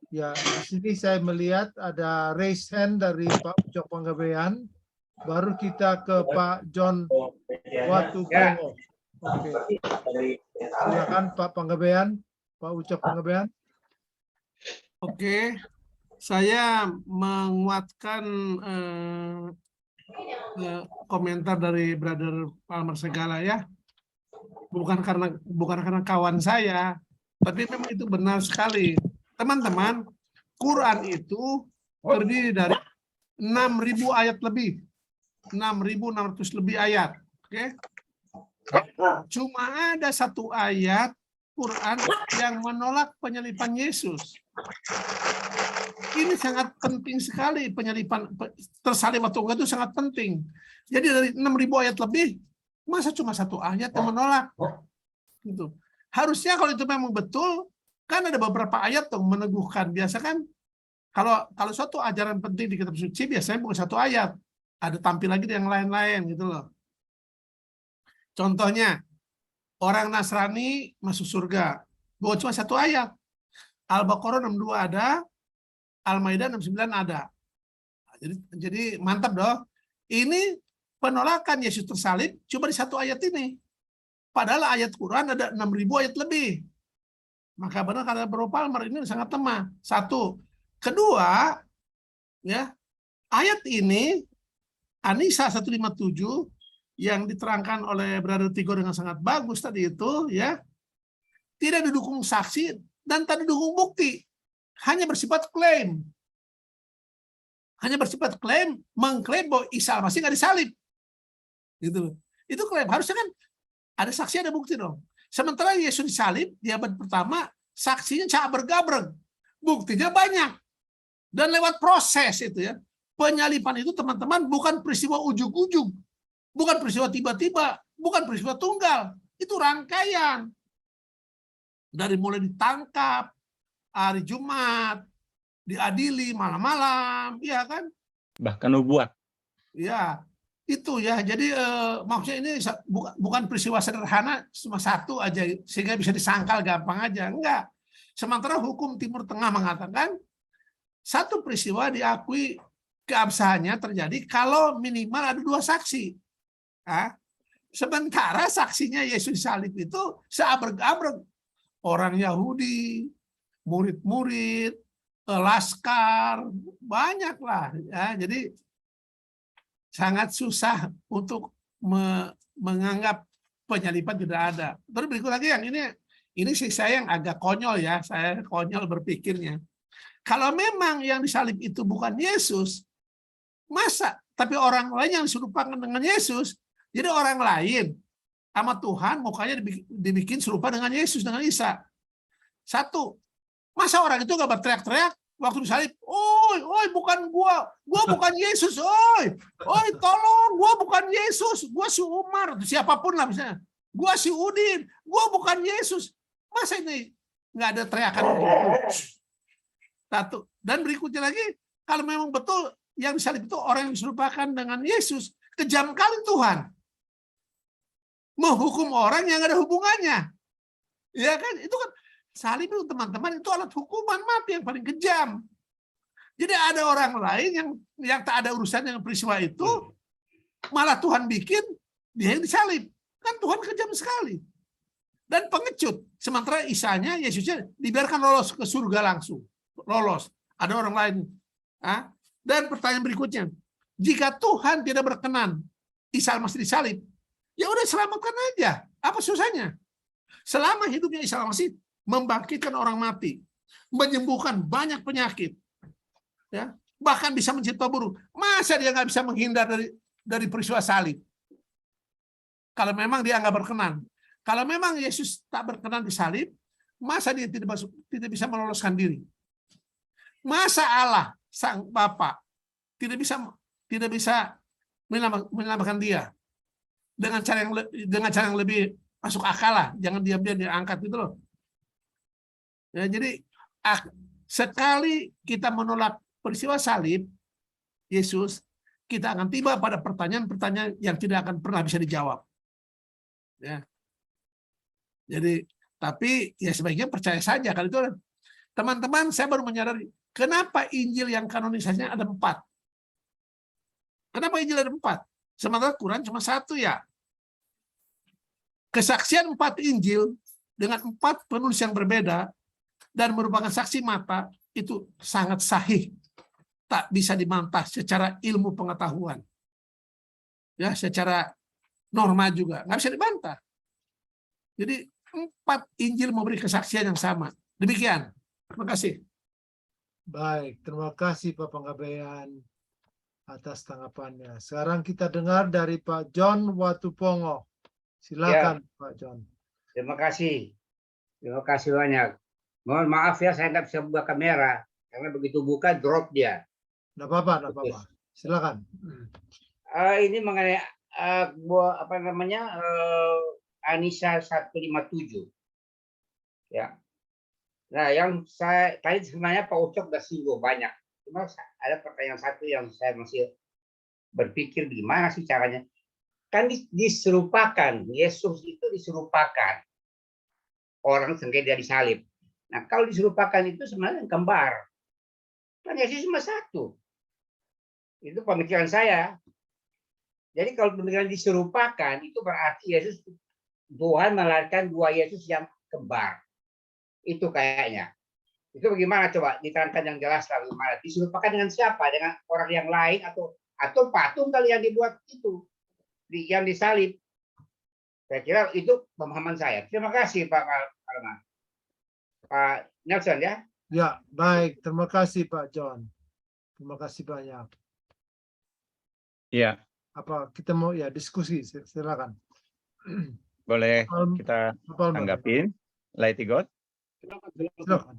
Ya, di sini saya melihat ada raise hand dari Pak Ucok Panggabean. Baru kita ke Pak John Watukongo. Oke. Silakan Pak Panggabean, Pak Ucok Panggabean. Oke, saya menguatkan komentar dari Brother Palmer Segala ya. Bukan karena kawan saya, tapi memang itu benar sekali. Teman-teman, Quran itu terdiri dari 6.000 ayat lebih. 6.600 lebih ayat. Oke. Cuma ada satu ayat Quran yang menolak penyaliban Yesus. Ini sangat penting sekali, penyaliban tersalib atau enggak itu sangat penting. Jadi dari 6.000 ayat lebih, masa cuma satu ayat yang menolak? Gitu. Harusnya kalau itu memang betul, kan ada beberapa ayat yang meneguhkan. Biasa kan kalau suatu ajaran penting di kitab suci biasanya bukan satu ayat. Ada tampil lagi yang lain-lain gitu loh. Contohnya, orang Nasrani masuk surga. Bukan cuma satu ayat. Al-Baqarah 62 ada, Al-Maidah 69 ada. Jadi mantap dong. Ini penolakan Yesus tersalib cuma di satu ayat ini. Padahal ayat Quran ada 6.000 ayat lebih. Maka benar kata Bro Palmer ini sangat lemah. Satu. Kedua, ya, ayat ini Anisa 157 yang diterangkan oleh Brother Tigor dengan sangat bagus tadi itu ya, tidak didukung saksi dan tak didukung bukti, hanya bersifat klaim. Hanya bersifat klaim, mengklaim bahwa Isa Al-Masih nggak disalib. Gitu. Itu klaim. Harusnya kan ada saksi, ada bukti dong. Sementara Yesus disalib di abad pertama, saksinya cak bergabreng, buktinya banyak. Dan lewat proses itu ya. Penyaliban itu teman-teman bukan peristiwa ujug-ujug, bukan peristiwa tiba-tiba, bukan peristiwa tunggal. Itu rangkaian. Dari mulai ditangkap, hari Jumat, diadili malam-malam, ya kan? Bahkan nubuat. Ya, itu ya. Jadi maksudnya ini bukan peristiwa sederhana, cuma satu aja sehingga bisa disangkal gampang aja. Enggak. Sementara hukum Timur Tengah mengatakan satu peristiwa diakui keabsahannya terjadi kalau minimal ada 2 saksi. Nah, sementara saksinya Yesus salib itu seabreg-abreg, orang Yahudi, murid-murid, laskar, banyak lah ya. Jadi sangat susah untuk menganggap penyaliban tidak ada. Terus berikut lagi yang ini sih saya yang agak konyol ya, saya konyol berpikirnya. Kalau memang yang disalib itu bukan Yesus, masa tapi orang lain yang diserupakan dengan Yesus, jadi orang lain sama Tuhan mukanya dibikin serupa dengan Yesus, dengan Isa. Satu, masa orang itu nggak berteriak-teriak waktu disalib, oi, bukan gua bukan Yesus, oi, tolong, gua bukan Yesus, gua si Umar, siapapun lah misalnya, gua si Udin, gua bukan Yesus. Masa ini nggak ada teriakan gitu? Satu. Dan berikutnya lagi, kalau memang betul yang disalib itu orang yang diserupakan dengan Yesus, kejam kali Tuhan menghukum orang yang ada hubungannya. Ya kan? Itu kan salib itu teman-teman itu alat hukuman mati yang paling kejam. Jadi ada orang lain yang tak ada urusan dengan peristiwa itu, malah Tuhan bikin dia yang disalib. Kan Tuhan kejam sekali. Dan pengecut. Sementara Isanya, Yesusnya dibiarkan lolos ke surga langsung. Lolos. Ada orang lain. Dan pertanyaan berikutnya, jika Tuhan tidak berkenan Isa masih disalib, ya udah selamatkan aja. Apa susahnya? Selama hidupnya Isa masih membangkitkan orang mati, menyembuhkan banyak penyakit, ya, bahkan bisa mencipta burung. Masa dia nggak bisa menghindar dari peristiwa salib? Kalau memang dia nggak berkenan, kalau memang Yesus tak berkenan disalib, masa dia tidak bisa meloloskan diri? Masa Allah Sang Bapa tidak bisa menyelamatkan dia dengan cara yang lebih masuk akal lah, jangan diam-diam diangkat gitu loh. Ya, jadi sekali kita menolak peristiwa salib Yesus, kita akan tiba pada pertanyaan-pertanyaan yang tidak akan pernah bisa dijawab. Ya. Jadi, tapi ya sebaiknya percaya saja kalau itu. Teman-teman, saya baru menyadari kenapa Injil yang kanonisasinya ada 4. Kenapa Injil ada 4? Sementara Quran cuma 1 ya. Kesaksian 4 Injil dengan 4 penulis yang berbeda dan merupakan saksi mata itu sangat sahih, tak bisa dibantah secara ilmu pengetahuan, ya, secara norma juga nggak bisa dibantah. Jadi 4 Injil memberi kesaksian yang sama. Demikian. Terima kasih. Baik, terima kasih Pak Panggabean atas tanggapannya. Sekarang kita dengar dari Pak John Watupongo. Silakan Pak John. Terima kasih banyak. Mohon maaf ya, saya nggak bisa buka kamera karena begitu buka drop dia. Nggak apa-apa. Silakan. Ini mengenai Anisa 157. Ya. Nah, yang saya tadi sebenarnya Pak Ucok sudah singgung banyak. Cuma ada pertanyaan satu yang saya masih berpikir gimana sih caranya. Kan diserupakan, Yesus itu diserupakan orang sehingga dia disalib. Nah, kalau diserupakan itu sebenarnya kembar. Kan Yesus cuma 1. Itu pemikiran saya. Jadi kalau pemikiran diserupakan itu berarti Tuhan melahirkan 2 Yesus yang kembar. Itu kayaknya. Itu bagaimana coba diterangkan yang jelas lah bagaimana. Diserupakan dengan siapa? Dengan orang yang lain atau patung kali yang dibuat itu yang disalib. Saya kira itu pemahaman saya. Terima kasih Pak Kalma. Pak Nelson ya. Ya, baik. Terima kasih Pak John. Terima kasih banyak. Ya, Apa kita mau ya diskusi? Silakan. boleh kita tanggapin. Laiti God. Silakan.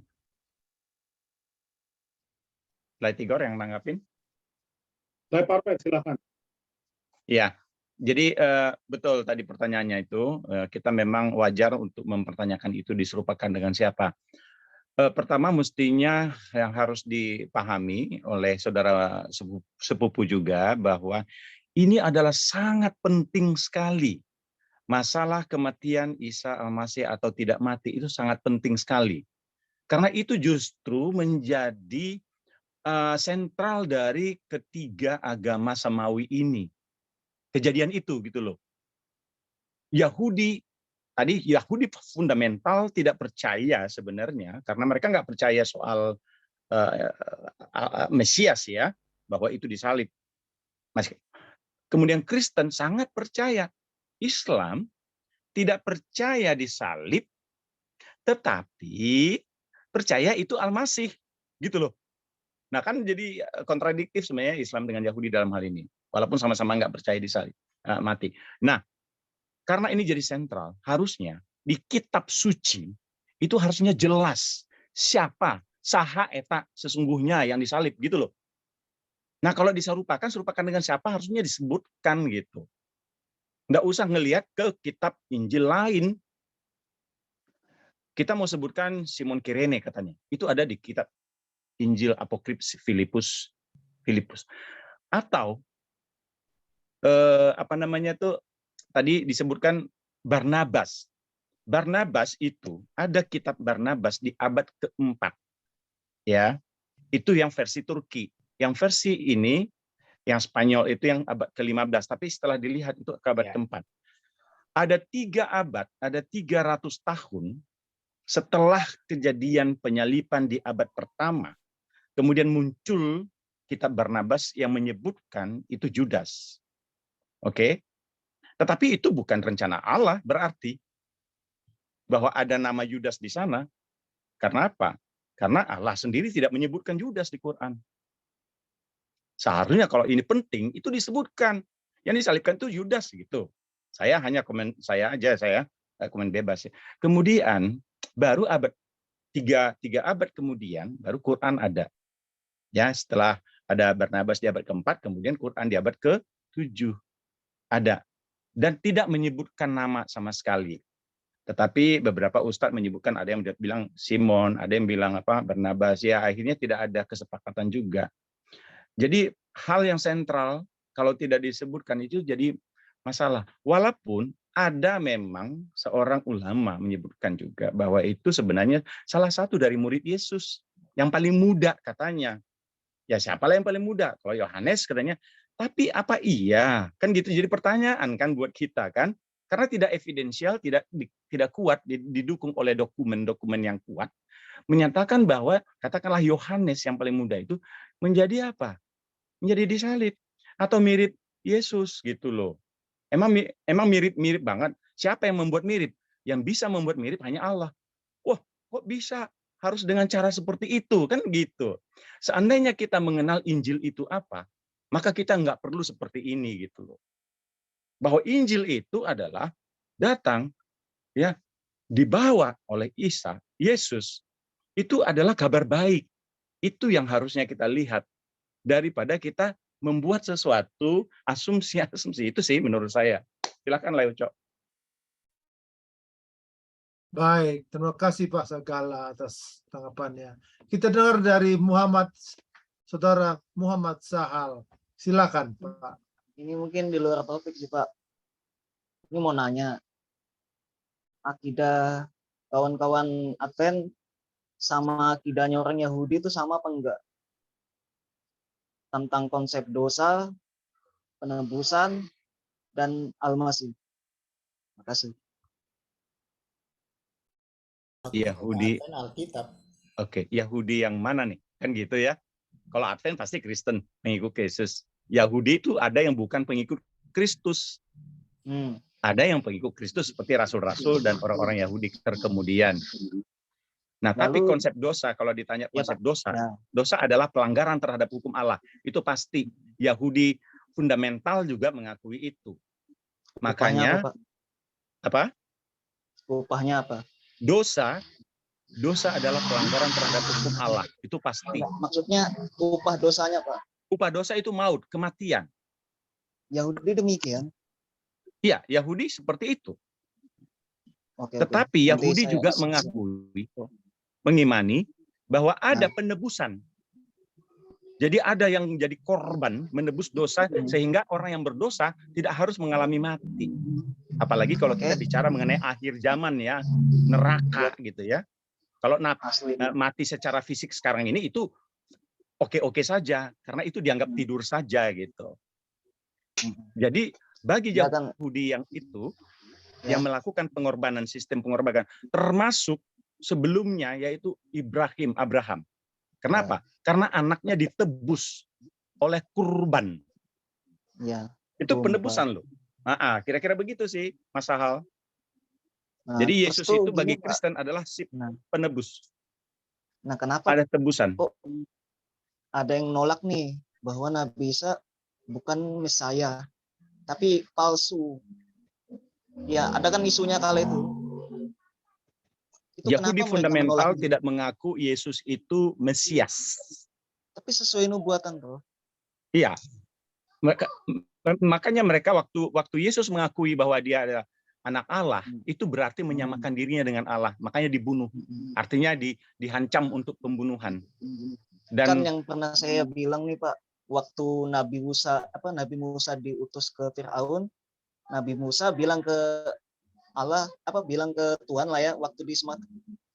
Laiti God yang tanggapin. Saya Parpet, silakan. Ya, jadi betul tadi pertanyaannya itu, kita memang wajar untuk mempertanyakan itu diserupakan dengan siapa. Pertama mestinya yang harus dipahami oleh saudara sepupu juga bahwa ini adalah sangat penting sekali. Masalah kematian Isa Al-Masih atau tidak mati itu sangat penting sekali. Karena itu justru menjadi sentral dari ketiga agama samawi ini. Kejadian itu gitu loh. Yahudi tadi Yahudi fundamental tidak percaya sebenarnya, karena mereka nggak percaya soal Mesias ya, bahwa itu disalib. Kemudian Kristen sangat percaya. Islam tidak percaya disalib, tetapi percaya itu Al-Masih, gitu loh. Nah kan jadi kontradiktif sebenarnya Islam dengan Yahudi dalam hal ini, walaupun sama-sama nggak percaya disalib, mati. Nah, karena ini jadi sentral, harusnya di kitab suci itu harusnya jelas siapa saha eta sesungguhnya yang disalib, gitu loh. Nah kalau diserupakan dengan siapa harusnya disebutkan gitu. Nggak usah ngelihat ke kitab Injil lain. Kita mau sebutkan Simon Kirene katanya. Itu ada di kitab Injil Apokrips Filipus. Atau apa namanya tuh tadi disebutkan Barnabas. Barnabas itu ada kitab Barnabas di abad ke-4. Ya. Itu yang versi Turki. Yang versi ini yang Spanyol itu yang abad ke-15, tapi setelah dilihat itu ke abad ke-4. Ada 3 abad, ada 300 tahun setelah kejadian penyalipan di abad pertama, kemudian muncul kitab Barnabas yang menyebutkan itu Judas. Oke? Tetapi itu bukan rencana Allah berarti bahwa ada nama Judas di sana. Karena apa? Karena Allah sendiri tidak menyebutkan Judas di Quran. Seharusnya kalau ini penting itu disebutkan. Yang disalibkan itu Judas gitu. Saya hanya komen saya komen bebas ya. Kemudian baru abad 3 abad kemudian baru Quran ada. Ya, setelah ada Barnabas di abad ke-4, kemudian Quran di abad ke-7 ada dan tidak menyebutkan nama sama sekali. Tetapi beberapa ustadz menyebutkan, ada yang bilang Simon, ada yang bilang Barnabas, ya akhirnya tidak ada kesepakatan juga. Jadi hal yang sentral kalau tidak disebutkan itu jadi masalah. Walaupun ada memang seorang ulama menyebutkan juga bahwa itu sebenarnya salah satu dari murid Yesus yang paling muda katanya. Ya siapalah yang paling muda? Kalau Yohanes katanya. Tapi apa iya? Kan gitu jadi pertanyaan kan buat kita kan. Karena tidak evidensial, tidak kuat didukung oleh dokumen-dokumen yang kuat menyatakan bahwa katakanlah Yohanes yang paling muda itu menjadi apa? Menjadi disalib atau mirip Yesus gitu loh. Emang mirip banget. Siapa yang membuat mirip? Yang bisa membuat mirip hanya Allah. Wah, kok bisa? Harus dengan cara seperti itu kan gitu. Seandainya kita mengenal Injil itu apa, maka kita nggak perlu seperti ini gitu loh. Bahwa Injil itu adalah datang ya dibawa oleh Isa, Yesus. Itu adalah kabar baik. Itu yang harusnya kita lihat daripada kita membuat sesuatu asumsi itu sih menurut saya. Silakan Leo Cok. Baik, terima kasih Pak Sagala atas tanggapannya. Kita dengar dari Saudara Muhammad Sahal. Silakan Pak. Ini mungkin di luar topik sih Pak. Ini mau nanya, akidah kawan-kawan Advent sama akidahnya orang Yahudi itu sama apa enggak? Tentang konsep dosa, penebusan, dan Al-Masih. Terima kasih. Yahudi. Alkitab. Oke, Yahudi yang mana nih? Kan gitu ya. Kalau Advent pasti Kristen, pengikut Yesus. Yahudi itu ada yang bukan pengikut Kristus. Ada yang pengikut Kristus seperti rasul-rasul dan orang-orang Yahudi terkemudian. Nah, tapi konsep dosa, kalau ditanya konsep dosa adalah pelanggaran terhadap hukum Allah. Itu pasti. Yahudi fundamental juga mengakui itu. Makanya, apa? Upahnya apa? Dosa adalah pelanggaran terhadap hukum Allah. Itu pasti. Maksudnya upah dosanya, Pak? Upah dosa itu maut, kematian. Yahudi demikian? Iya, Yahudi seperti itu. Tetapi Yahudi juga mengakui, mengimani bahwa ada penebusan. Jadi ada yang menjadi korban menebus dosa sehingga orang yang berdosa tidak harus mengalami mati. Apalagi kalau kita bicara mengenai akhir zaman ya, neraka gitu ya. Kalau mati secara fisik sekarang ini itu oke-oke saja karena itu dianggap tidur saja gitu. Jadi bagi Yahudi yang itu yang melakukan pengorbanan, sistem pengorbanan, termasuk sebelumnya yaitu Abraham. Kenapa? Karena anaknya ditebus oleh kurban. Ya. Itu Tumpah. penebusan loh. Kira-kira begitu sih, Mas Sahal. Nah, Jadi terus Yesus tuh itu bagi gini, Pak. Kristen adalah si penebus. Nah, kenapa Ada tebusan. kok ada yang nolak nih bahwa Nabi Isa bukan Mesaya, tapi palsu? Ya, ada kan isunya kala itu. Itu Yahudi kenapa mereka fundamental menolak? tidak mengaku Yesus itu Mesias. Tapi sesuai nubuatan tuh. Iya. Makanya mereka waktu Yesus mengakui bahwa dia adalah anak Allah, itu berarti menyamakan dirinya dengan Allah. Makanya dibunuh. Artinya dihancam untuk pembunuhan. Dan Kan yang pernah saya bilang nih Pak, waktu Nabi Musa diutus ke Firaun, Nabi Musa bilang ke Allah, bilang ke Tuhan lah ya, waktu di semak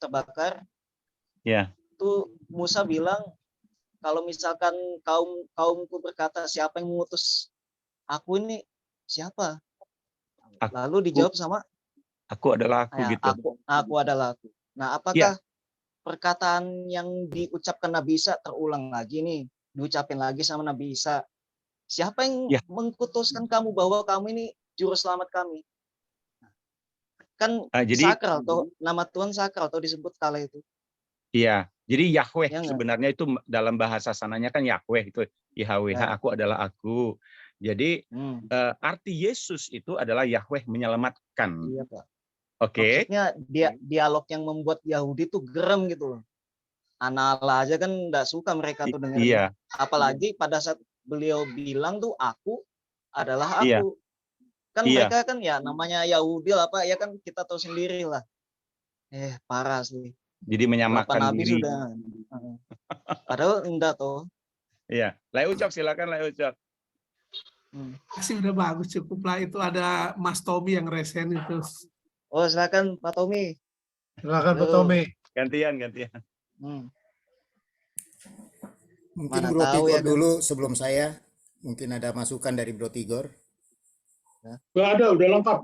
terbakar, ya, itu Musa bilang, kalau misalkan kaumku berkata, siapa yang mengutus aku ini? Siapa? Lalu dijawab sama, aku adalah aku, ya, gitu. Aku adalah aku. Nah, apakah perkataan yang diucapkan Nabi Isa terulang lagi nih, diucapin lagi sama Nabi Isa? Siapa yang mengkutuskan kamu bahwa kamu ini juru selamat kami? Kan jadi, sakral toh, nama Tuhan sakral toh disebut kala itu. Iya, jadi Yahweh Ya, sebenarnya itu dalam bahasa sananya kan Yahweh itu YHWH, aku adalah aku. Jadi arti Yesus itu adalah Yahweh menyelamatkan. Iya, Pak. Oke. Maksudnya dialog yang membuat Yahudi tuh gerem gitu loh. Anala aja kan enggak suka mereka tuh dengerin. Iya. Apalagi pada saat beliau bilang tuh aku adalah aku. Iya. Kan mereka kan ya namanya Yahudi lah Pak, ya kan kita tahu sendiri lah. Parah sih. Jadi menyamakan Nabi diri. sudah. Padahal enggak toh. Iya. Lai Ucok, silakan Lai Ucok. Masih udah bagus, cukup lah. Itu ada Mas Tommy yang resen itu. Oh, silakan Pak Tommy. Silakan Pak Tommy. Gantian. Mungkin Bro Tigor dulu sebelum saya. Mungkin ada masukan dari Bro Tigor. Nggak ada, udah lengkap.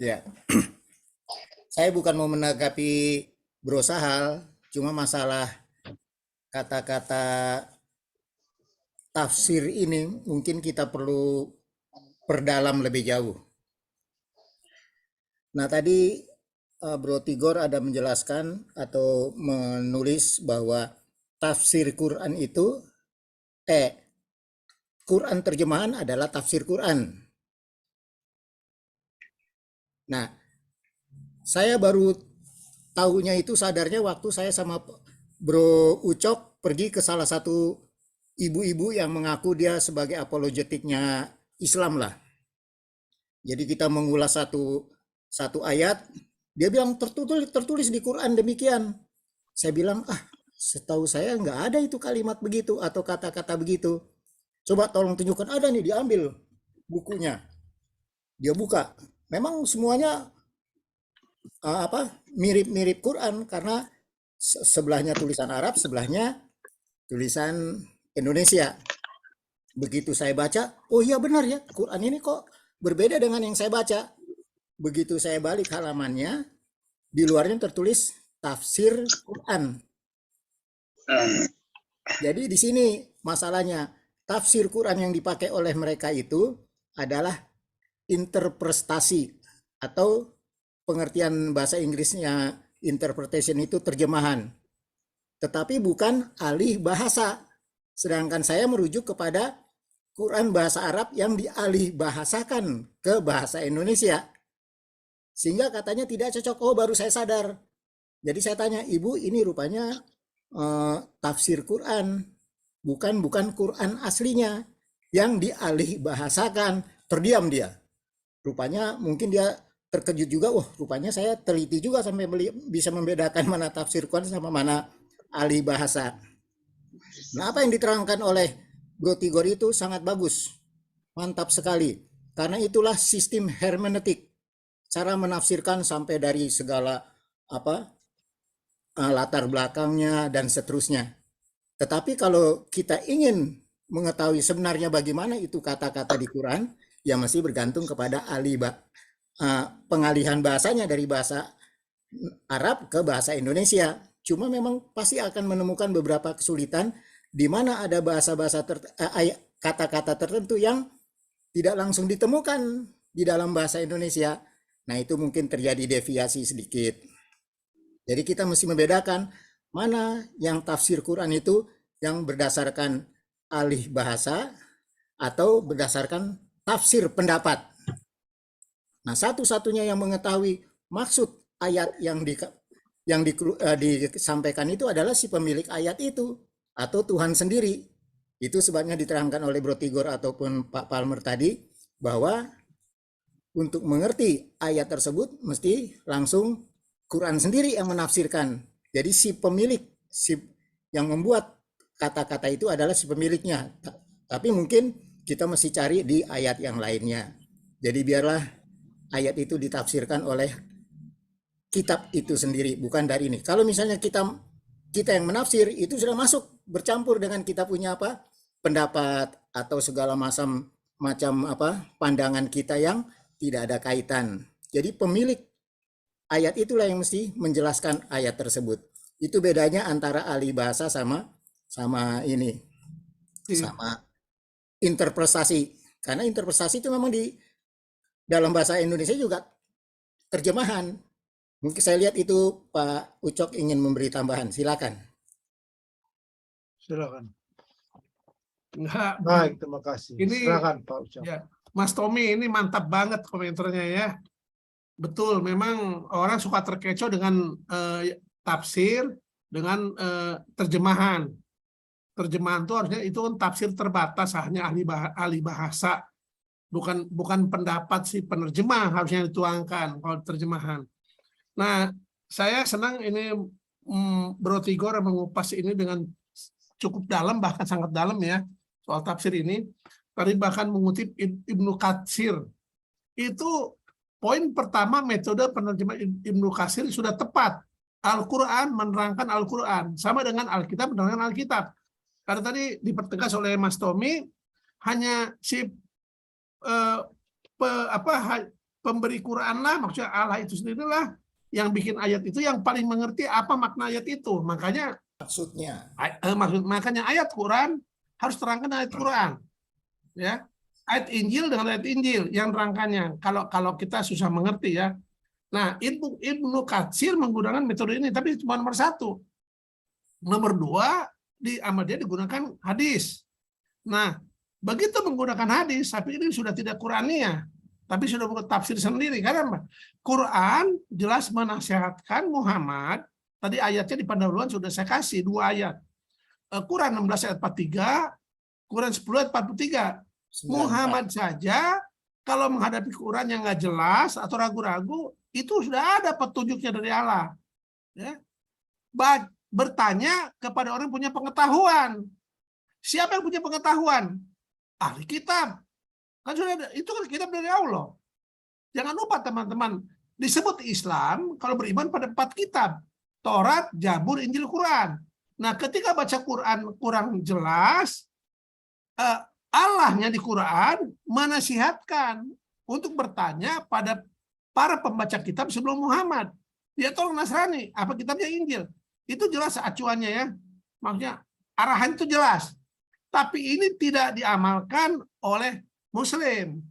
Ya. Saya bukan mau menanggapi Bro Sahal, cuma masalah kata-kata tafsir ini mungkin kita perlu perdalam lebih jauh. Nah, tadi Bro Tigor ada menjelaskan atau menulis bahwa tafsir Quran itu Quran terjemahan adalah tafsir Quran. Nah, saya baru tahunya itu sadarnya waktu saya sama Bro Ucok pergi ke salah satu ibu-ibu yang mengaku dia sebagai apologetiknya Islam lah. Jadi kita mengulas satu ayat, dia bilang tertulis di Quran demikian. Saya bilang, setahu saya nggak ada itu kalimat begitu atau kata-kata begitu. Coba tolong tunjukkan, ada nih, diambil bukunya. Dia buka. Memang semuanya mirip-mirip Quran karena sebelahnya tulisan Arab, sebelahnya tulisan Indonesia. Begitu saya baca, oh iya benar ya, Quran ini kok berbeda dengan yang saya baca. Begitu saya balik halamannya, di luarnya tertulis tafsir Quran. Jadi di sini masalahnya, tafsir Quran yang dipakai oleh mereka itu adalah interpretasi atau pengertian bahasa Inggrisnya interpretation itu terjemahan. Tetapi bukan alih bahasa. Sedangkan saya merujuk kepada Quran bahasa Arab yang dialih bahasakan ke bahasa Indonesia. Sehingga katanya tidak cocok. Oh, baru saya sadar. Jadi saya tanya, Ibu, ini rupanya tafsir Quran. Bukan Quran aslinya. Yang dialih bahasakan. Terdiam dia. Rupanya mungkin dia terkejut juga. Rupanya saya teliti juga sampai bisa membedakan mana tafsir Quran sama mana alih bahasa. Nah, apa yang diterangkan oleh Bro Tigor itu sangat bagus. Mantap sekali. Karena itulah sistem hermeneutik. Cara menafsirkan sampai dari segala latar belakangnya dan seterusnya. Tetapi kalau kita ingin mengetahui sebenarnya bagaimana itu kata-kata di Quran, ya masih bergantung kepada pengalihan bahasanya dari bahasa Arab ke bahasa Indonesia. Cuma memang pasti akan menemukan beberapa kesulitan di mana ada bahasa-bahasa kata-kata tertentu yang tidak langsung ditemukan di dalam bahasa Indonesia. Nah, itu mungkin terjadi deviasi sedikit. Jadi kita mesti membedakan mana yang tafsir Quran itu yang berdasarkan alih bahasa atau berdasarkan tafsir pendapat. Nah, satu-satunya yang mengetahui maksud ayat yang disampaikan itu adalah si pemilik ayat itu atau Tuhan sendiri. Itu sebabnya diterangkan oleh Bro Tigor ataupun Pak Palmer tadi bahwa untuk mengerti ayat tersebut mesti langsung Quran sendiri yang menafsirkan. Jadi si pemilik, yang membuat kata-kata itu adalah si pemiliknya. Tapi mungkin kita mesti cari di ayat yang lainnya. Jadi biarlah ayat itu ditafsirkan oleh kitab itu sendiri, bukan dari ini. Kalau misalnya kita yang menafsir itu sudah masuk bercampur dengan kita punya pendapat atau segala macam pandangan kita yang tidak ada kaitan. Jadi pemilik ayat itulah yang mesti menjelaskan ayat tersebut. Itu bedanya antara ahli bahasa sama ini, sama interpretasi. Karena interpretasi itu memang di dalam bahasa Indonesia juga terjemahan. Mungkin saya lihat itu Pak Ucok ingin memberi tambahan. Silakan. Silakan. Enggak. Baik, terima kasih. Ini, silakan Pak Ucok. Ya, Mas Tommy ini mantap banget komentarnya ya. Betul, memang orang suka terkecoh dengan tafsir, dengan terjemahan. Terjemahan itu harusnya itu kan tafsir terbatas, hanya ahli bahasa, bukan pendapat si penerjemah harusnya dituangkan kalau terjemahan. Nah, saya senang ini Bro Tigor mengupas ini dengan cukup dalam, bahkan sangat dalam ya, soal tafsir ini. Tadi bahkan mengutip Ibnu Katsir. Itu poin pertama, metode penerjemahan Ibnu Katsir sudah tepat. Al-Quran menerangkan Al-Quran, sama dengan Alkitab menerangkan Alkitab. Karena tadi dipertegas oleh Mas Tommy, hanya si pemberi Quran lah, maksudnya Allah itu sendirilah yang bikin ayat itu, yang paling mengerti apa makna ayat itu. Makanya makanya ayat Quran harus terangkan ayat Quran, ya. Ayat Injil dengan ayat Injil yang terangkannya. Kalau kita susah mengerti ya. Nah, Ibnu Katsir menggunakan metode ini, tapi cuma nomor 1. Nomor 2 di Ahmadiyah digunakan hadis. Nah, begitu menggunakan hadis, tapi ini sudah tidak Qur'aniyah, tapi sudah bukan tafsir sendiri. Karena apa? Quran jelas menasihatkan Muhammad. Tadi ayatnya di pendahuluan sudah saya kasih 2 ayat. Quran 16 ayat 43, Quran 10 ayat 43. Muhammad saja kalau menghadapi Quran yang nggak jelas atau ragu-ragu, itu sudah ada petunjuknya dari Allah. Ya. Bertanya kepada orang yang punya pengetahuan. Siapa yang punya pengetahuan? Ahli kitab. Kan sudah ada, itu kan kitab dari Allah. Jangan lupa teman-teman, disebut Islam kalau beriman pada 4 kitab. Taurat, Zabur, Injil, Quran. Nah, ketika baca Quran kurang jelas, Allahnya di Quran menasihatkan untuk bertanya pada para pembaca kitab sebelum Muhammad. Dia tolong Nasrani, apa kitabnya Injil. Itu jelas acuannya ya. Maksudnya arahan itu jelas. Tapi ini tidak diamalkan oleh Muslim.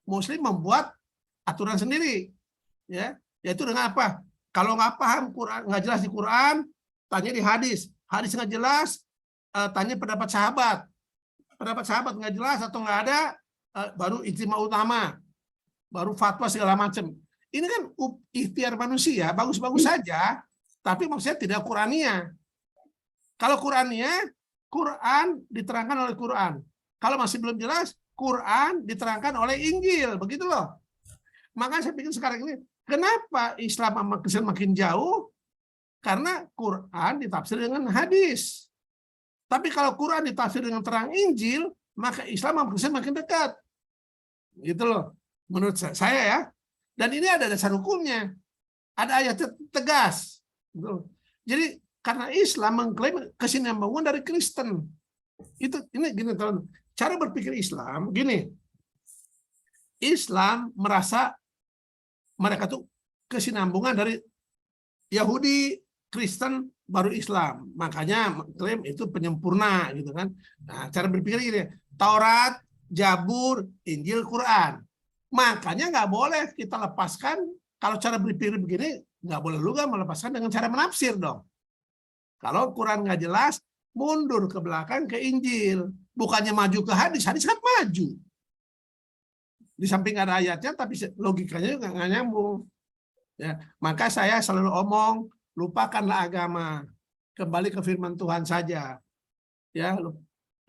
Muslim membuat aturan sendiri. Ya, yaitu dengan apa? Kalau nggak paham Quran, nggak jelas di Quran, tanya di hadis. Hadis nggak jelas, tanya pendapat sahabat. Pendapat sahabat nggak jelas atau nggak ada, baru ijtima utama, baru fatwa segala macam. Ini kan ikhtiar manusia, bagus-bagus saja, tapi maksudnya tidak Qur'aniyah. Kalau Qur'aniyah, Quran diterangkan oleh Quran. Kalau masih belum jelas, Quran diterangkan oleh Injil, begitu loh. Makanya saya pikir sekarang ini, kenapa Islam sama Kristen makin jauh? Karena Quran ditafsir dengan hadis. Tapi kalau Quran ditafsir dengan terang Injil, maka Islam sama Kristen makin dekat. Gitu loh, menurut saya ya. Dan ini ada dasar hukumnya. Ada ayat tegas. Gitu. Jadi karena Islam mengklaim kesinambungan dari Kristen. Ini gini teman. Cara berpikir Islam gini. Islam merasa mereka tuh kesinambungan dari Yahudi, Kristen, baru Islam. Makanya klaim itu penyempurna gitu kan. Nah, cara berpikir gini, Taurat, Zabur, Injil, Quran. Makanya nggak boleh kita lepaskan, kalau cara berpikir begini, nggak boleh juga melepaskan dengan cara menafsir dong. Kalau Quran nggak jelas, mundur ke belakang ke Injil. Bukannya maju ke hadis, hadis kan maju. Di samping ada ayatnya, tapi logikanya juga nggak nyambung. Ya, maka saya selalu omong, lupakanlah agama, kembali ke firman Tuhan saja. Ya,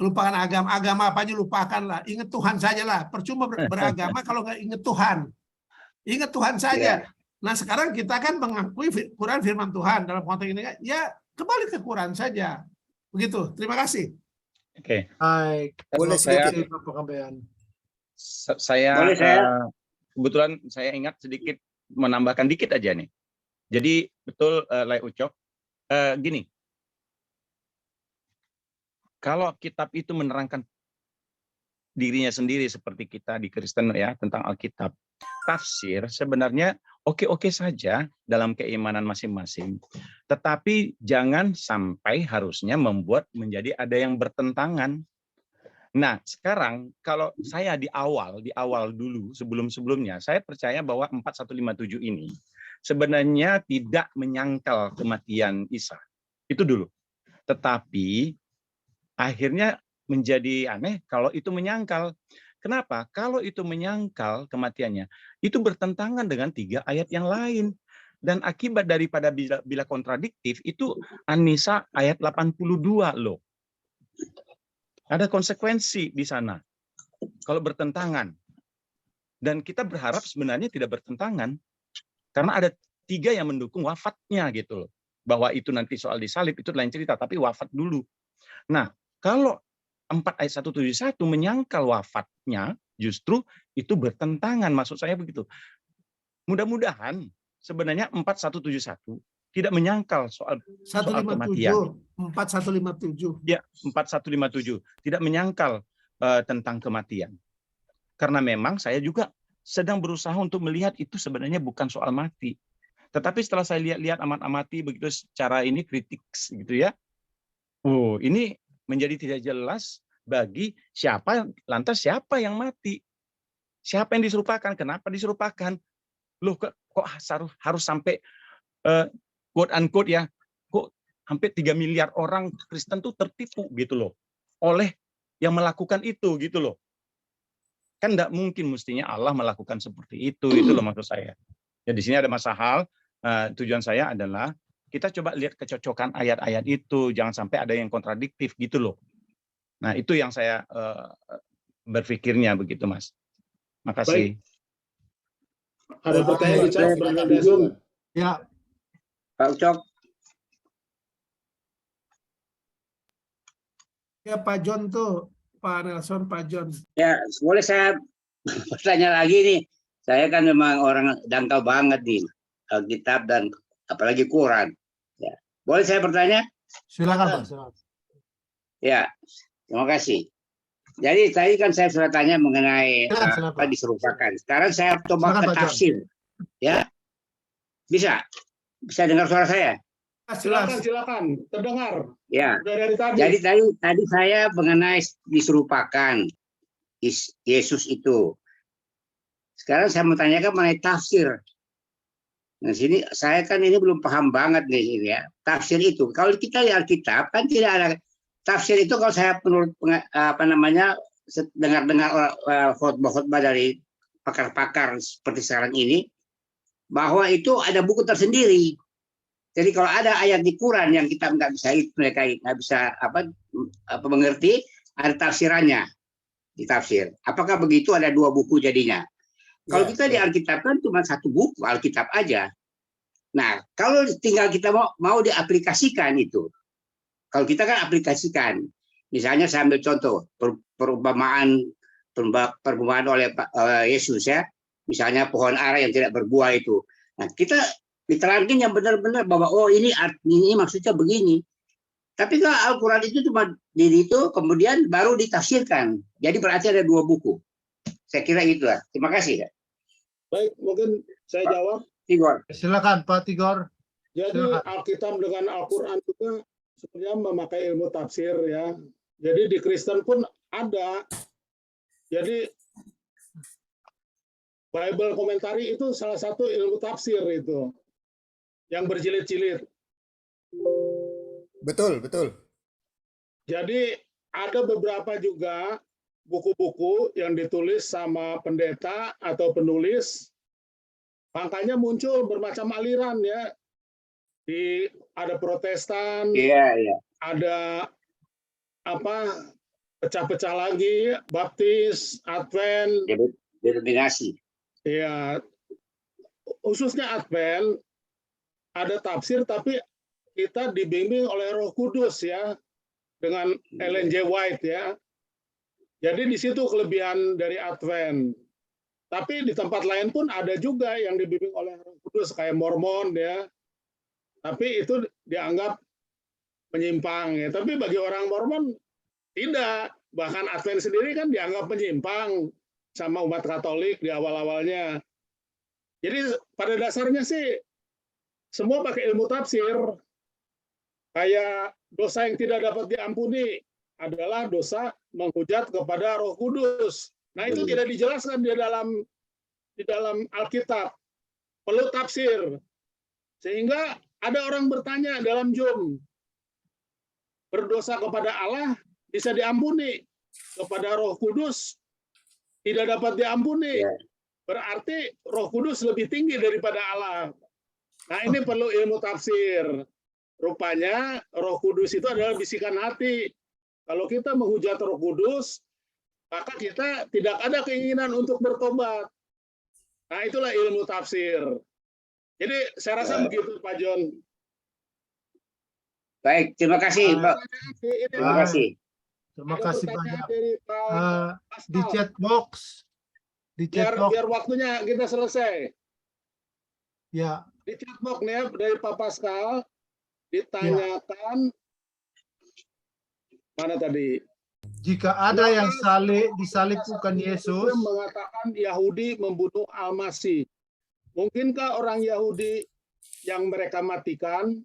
lupakan agama apa aja lupakanlah, ingat Tuhan sajalah. Percuma beragama kalau nggak ingat Tuhan. Ingat Tuhan saja. Nah, sekarang kita kan mengakui Quran firman Tuhan dalam konteks ini, ya kembali ke Quran saja. Begitu. Terima kasih. Oke. Baik. Boleh saya sedikit. Pak Pengambean. Boleh saya? Kebetulan saya ingat sedikit, menambahkan dikit aja nih. Jadi betul Lai Ucok, gini, kalau kitab itu menerangkan dirinya sendiri seperti kita di Kristen ya tentang Alkitab, tafsir sebenarnya oke-oke saja dalam keimanan masing-masing, tetapi jangan sampai harusnya membuat menjadi ada yang bertentangan. Nah, sekarang kalau saya di awal dulu, sebelum-sebelumnya, saya percaya bahwa 4157 ini sebenarnya tidak menyangkal kematian Isa. Itu dulu. Tetapi akhirnya menjadi aneh kalau itu menyangkal. Kenapa? Kalau itu menyangkal kematiannya, itu bertentangan dengan 3 ayat yang lain. Dan akibat daripada bila kontradiktif, itu An-Nisa ayat 82 loh. Ada konsekuensi di sana kalau bertentangan. Dan kita berharap sebenarnya tidak bertentangan. Karena ada 3 yang mendukung wafatnya gitu loh. Bahwa itu nanti soal disalib, itu lain cerita. Tapi wafat dulu. Nah, kalau 4 ayat 171 menyangkal wafatnya, justru itu bertentangan. Maksud saya begitu. Mudah-mudahan sebenarnya 4171 tidak menyangkal soal kematian. 4157. Ya, 4157 tidak menyangkal tentang kematian. Karena memang saya juga sedang berusaha untuk melihat itu sebenarnya bukan soal mati. Tetapi setelah saya lihat-lihat amati begitu secara ini kritik gitu ya. Oh, ini menjadi tidak jelas bagi lantas siapa yang mati? Siapa yang diserupakan? Kenapa diserupakan? Loh kok harus sampai quote unquote ya, kok hampir 3 miliar orang Kristen tuh tertipu gitu loh oleh yang melakukan itu gitu loh. Kan enggak mungkin mestinya Allah melakukan seperti itu loh maksud saya. Ya di sini ada hal, tujuan saya adalah kita coba lihat kecocokan ayat-ayat itu, jangan sampai ada yang kontradiktif gitu loh. Nah, itu yang saya berpikirnya begitu, Mas. Makasih. Ada pertanyaan di chat berada Ya, Pak Ucok. Ya Pak John tuh, Pak Nelson, Pak John. Ya, boleh saya bertanya lagi nih. Saya kan memang orang dangkal banget nih Alkitab dan apalagi Quran. Ya. Boleh saya bertanya? silakan Pak. Silakan. Ya, terima kasih. Jadi tadi kan saya sudah tanya mengenai Silakan, apa diserupakan. Sekarang saya coba Silakan, ke Pak John. tafsir. Ya, bisa dengar suara saya? Silakan, terdengar. Ya. Dari tadi. Jadi tadi saya mengenai diserupakan Yesus itu. Sekarang saya mau tanyakan mengenai tafsir. Nah, sini saya kan ini belum paham banget nih ya. Tafsir itu. Kalau kita lihat Alkitab kan tidak ada tafsir itu. Kalau saya menurut dengar khotbah dari pakar-pakar seperti sekarang ini, bahwa itu ada buku tersendiri. Jadi kalau ada ayat di Quran yang kita mereka nggak bisa mengerti, ada tafsirannya di tafsir. Apakah begitu? Ada 2 buku jadinya. Kalau kita di Alkitab kan cuma 1 buku Alkitab aja. Nah, kalau tinggal kita mau diaplikasikan itu. Kalau kita kan aplikasikan. Misalnya saya ambil contoh perumpamaan oleh Yesus ya. Misalnya pohon ara yang tidak berbuah itu. Nah, kita diterangkan yang benar-benar bahwa oh ini maksudnya begini. Tapi kalau Al-Quran itu cuma itu kemudian baru ditafsirkan. Jadi berarti ada 2 buku. Saya kira itu lah. Terima kasih. Ya. Baik, mungkin saya jawab. Tigor. Silakan Pak Tigor. Jadi Silakan. Alkitab dengan Al-Quran juga sebenarnya memakai ilmu tafsir ya. Jadi di Kristen pun ada. Jadi Bible Commentary itu salah satu ilmu tafsir itu yang berjilid-jilid. Betul, betul. Jadi ada beberapa juga buku-buku yang ditulis sama pendeta atau penulis, makanya muncul bermacam aliran ya. Ada Protestan, ada apa pecah-pecah lagi, Baptis, Advent, Denominasi. ya khususnya Advent ada tafsir tapi kita dibimbing oleh Roh Kudus ya dengan Ellen G. White ya. Jadi di situ kelebihan dari Advent. Tapi di tempat lain pun ada juga yang dibimbing oleh Roh Kudus kayak Mormon ya. Tapi itu dianggap menyimpang ya. Tapi bagi orang Mormon tidak. Bahkan Advent sendiri kan dianggap menyimpang sama umat Katolik di awal-awalnya. Jadi pada dasarnya sih semua pakai ilmu tafsir. Kayak dosa yang tidak dapat diampuni adalah dosa menghujat kepada Roh Kudus. Nah, itu tidak dijelaskan di dalam Alkitab. Perlu tafsir. Sehingga ada orang bertanya dalam Job, berdosa kepada Allah bisa diampuni, kepada Roh Kudus tidak dapat diampuni. Berarti Roh Kudus lebih tinggi daripada Allah. Nah, ini perlu ilmu tafsir. Rupanya Roh Kudus itu adalah bisikan hati. Kalau kita menghujat Roh Kudus, maka kita tidak ada keinginan untuk bertobat. Nah, itulah ilmu tafsir. Jadi saya rasa begitu, Pak John. Baik, terima kasih, Pak. Terima kasih. Terima kasih banyak. Dari Di chat box. Di chat box. Biar waktunya kita selesai. Ya. Di chat box nih ya, dari Pak Pascal ditanyakan mana tadi? Jika ada yang disalib bukan Yesus, mengatakan Yahudi membunuh Al-Masih. Mungkinkah orang Yahudi yang mereka matikan?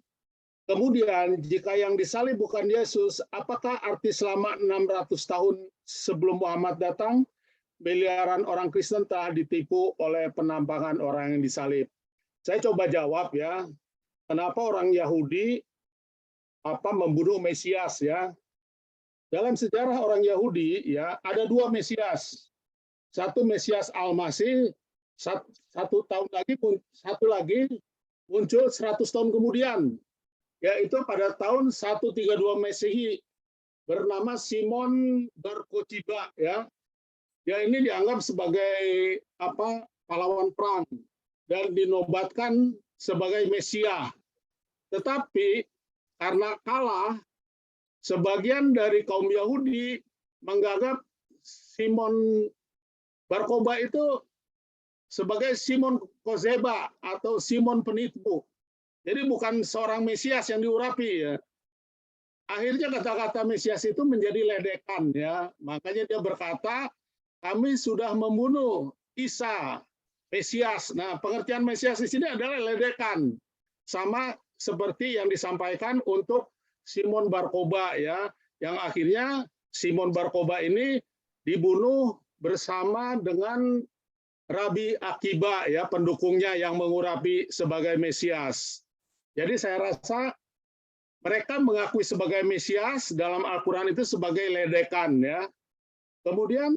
Kemudian jika yang disalib bukan Yesus, apakah arti selama 600 tahun sebelum Muhammad datang, miliaran orang Kristen telah ditipu oleh penampangan orang yang disalib? Saya coba jawab ya. Kenapa orang Yahudi membunuh Mesias ya? Dalam sejarah orang Yahudi ya ada dua Mesias. Satu Mesias Al-Masih, satu lagi muncul 100 tahun kemudian, yaitu pada tahun 132 Masehi, bernama Simon Bar Kokhba ya. Dia ini dianggap sebagai pahlawan perang dan dinobatkan sebagai Mesias. Tetapi karena kalah, sebagian dari kaum Yahudi menganggap Simon Bar Kokhba itu sebagai Simon Kozeba atau Simon penipu. Jadi bukan seorang Mesias yang diurapi ya. Akhirnya kata-kata Mesias itu menjadi ledekan ya. Makanya dia berkata, kami sudah membunuh Isa, Mesias. Nah, pengertian Mesias di sini adalah ledekan. Sama seperti yang disampaikan untuk Simon Bar Kokhba ya, yang akhirnya Simon Bar Kokhba ini dibunuh bersama dengan Rabi Akiba ya, pendukungnya yang mengurapi sebagai Mesias. Jadi saya rasa mereka mengakui sebagai Mesias dalam Al-Quran itu sebagai ledekan ya. Kemudian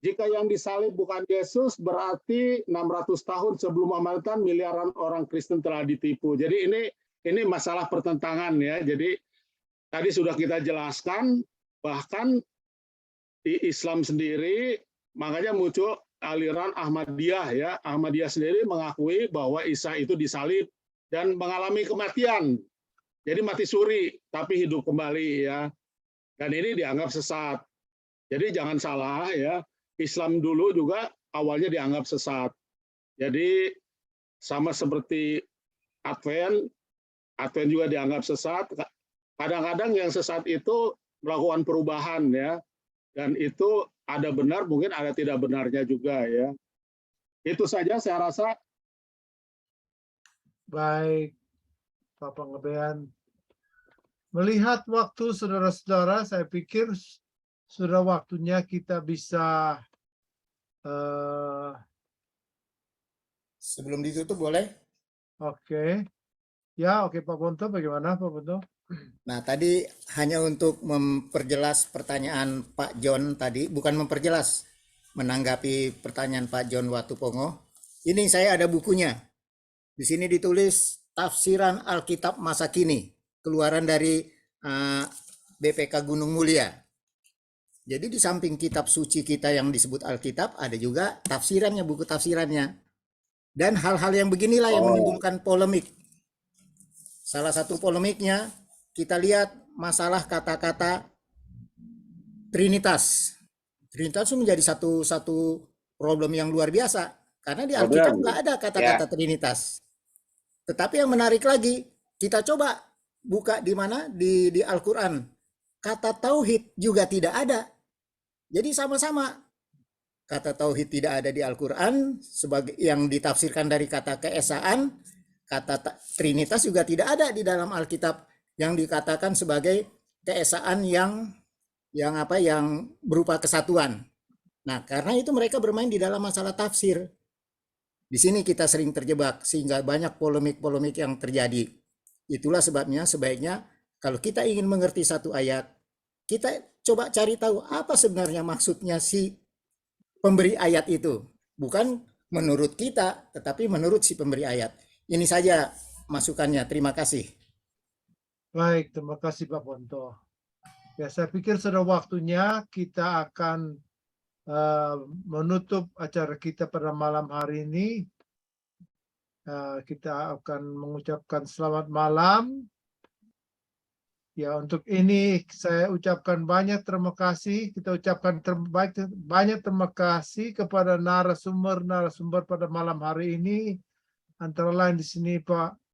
jika yang disalib bukan Yesus, berarti 600 tahun sebelum Muhammad datang miliaran orang Kristen telah ditipu. Jadi ini masalah pertentangan ya. Jadi tadi sudah kita jelaskan, bahkan di Islam sendiri makanya muncul aliran Ahmadiyah ya. Ahmadiyah sendiri mengakui bahwa Isa itu disalib dan mengalami kematian. Jadi mati suri tapi hidup kembali ya. Dan ini dianggap sesat. Jadi jangan salah ya. Islam dulu juga awalnya dianggap sesat. Jadi sama seperti Advent juga dianggap sesat. Kadang-kadang yang sesat itu melakukan perubahan ya. Dan itu ada benar, mungkin ada tidak benarnya juga ya. Itu saja saya rasa. Baik, Pak Panggabean. Melihat waktu saudara-saudara, saya pikir sudah waktunya kita bisa Sebelum ditutup boleh? oke. Ya, oke Pak Bonto, bagaimana Pak Bonto? Nah, tadi hanya untuk memperjelas pertanyaan Pak John tadi, bukan memperjelas, menanggapi pertanyaan Pak John Watupongo. Ini saya ada bukunya. Di sini ditulis Tafsiran Alkitab Masa Kini, keluaran dari BPK Gunung Mulia. Jadi di samping kitab suci kita yang disebut Alkitab, ada juga tafsirannya, buku tafsirannya. Dan hal-hal yang beginilah yang menimbulkan polemik. Salah satu polemiknya, kita lihat masalah kata-kata Trinitas. Trinitas itu menjadi satu problem yang luar biasa. Karena di Alkitab nggak ada kata-kata Trinitas. Tetapi yang menarik lagi, kita coba buka di mana? Di Al-Quran. Kata tauhid juga tidak ada. Jadi sama-sama. Kata tauhid tidak ada di Al-Quran, sebagai yang ditafsirkan dari kata keesaan. Kata Trinitas juga tidak ada di dalam Alkitab yang dikatakan sebagai keesaan yang berupa kesatuan. Nah, karena itu mereka bermain di dalam masalah tafsir. Di sini kita sering terjebak sehingga banyak polemik-polemik yang terjadi. Itulah sebabnya sebaiknya kalau kita ingin mengerti satu ayat, kita coba cari tahu apa sebenarnya maksudnya si pemberi ayat itu. Bukan menurut kita, tetapi menurut si pemberi ayat. Ini saja masukannya. Terima kasih. Baik, terima kasih Pak Bonto. Ya, saya pikir sudah waktunya kita akan menutup acara kita pada malam hari ini. Kita akan mengucapkan selamat malam. Ya, untuk ini saya ucapkan banyak terima kasih. Kita ucapkan banyak terima kasih kepada narasumber pada malam hari ini. Antara lain di sini Pak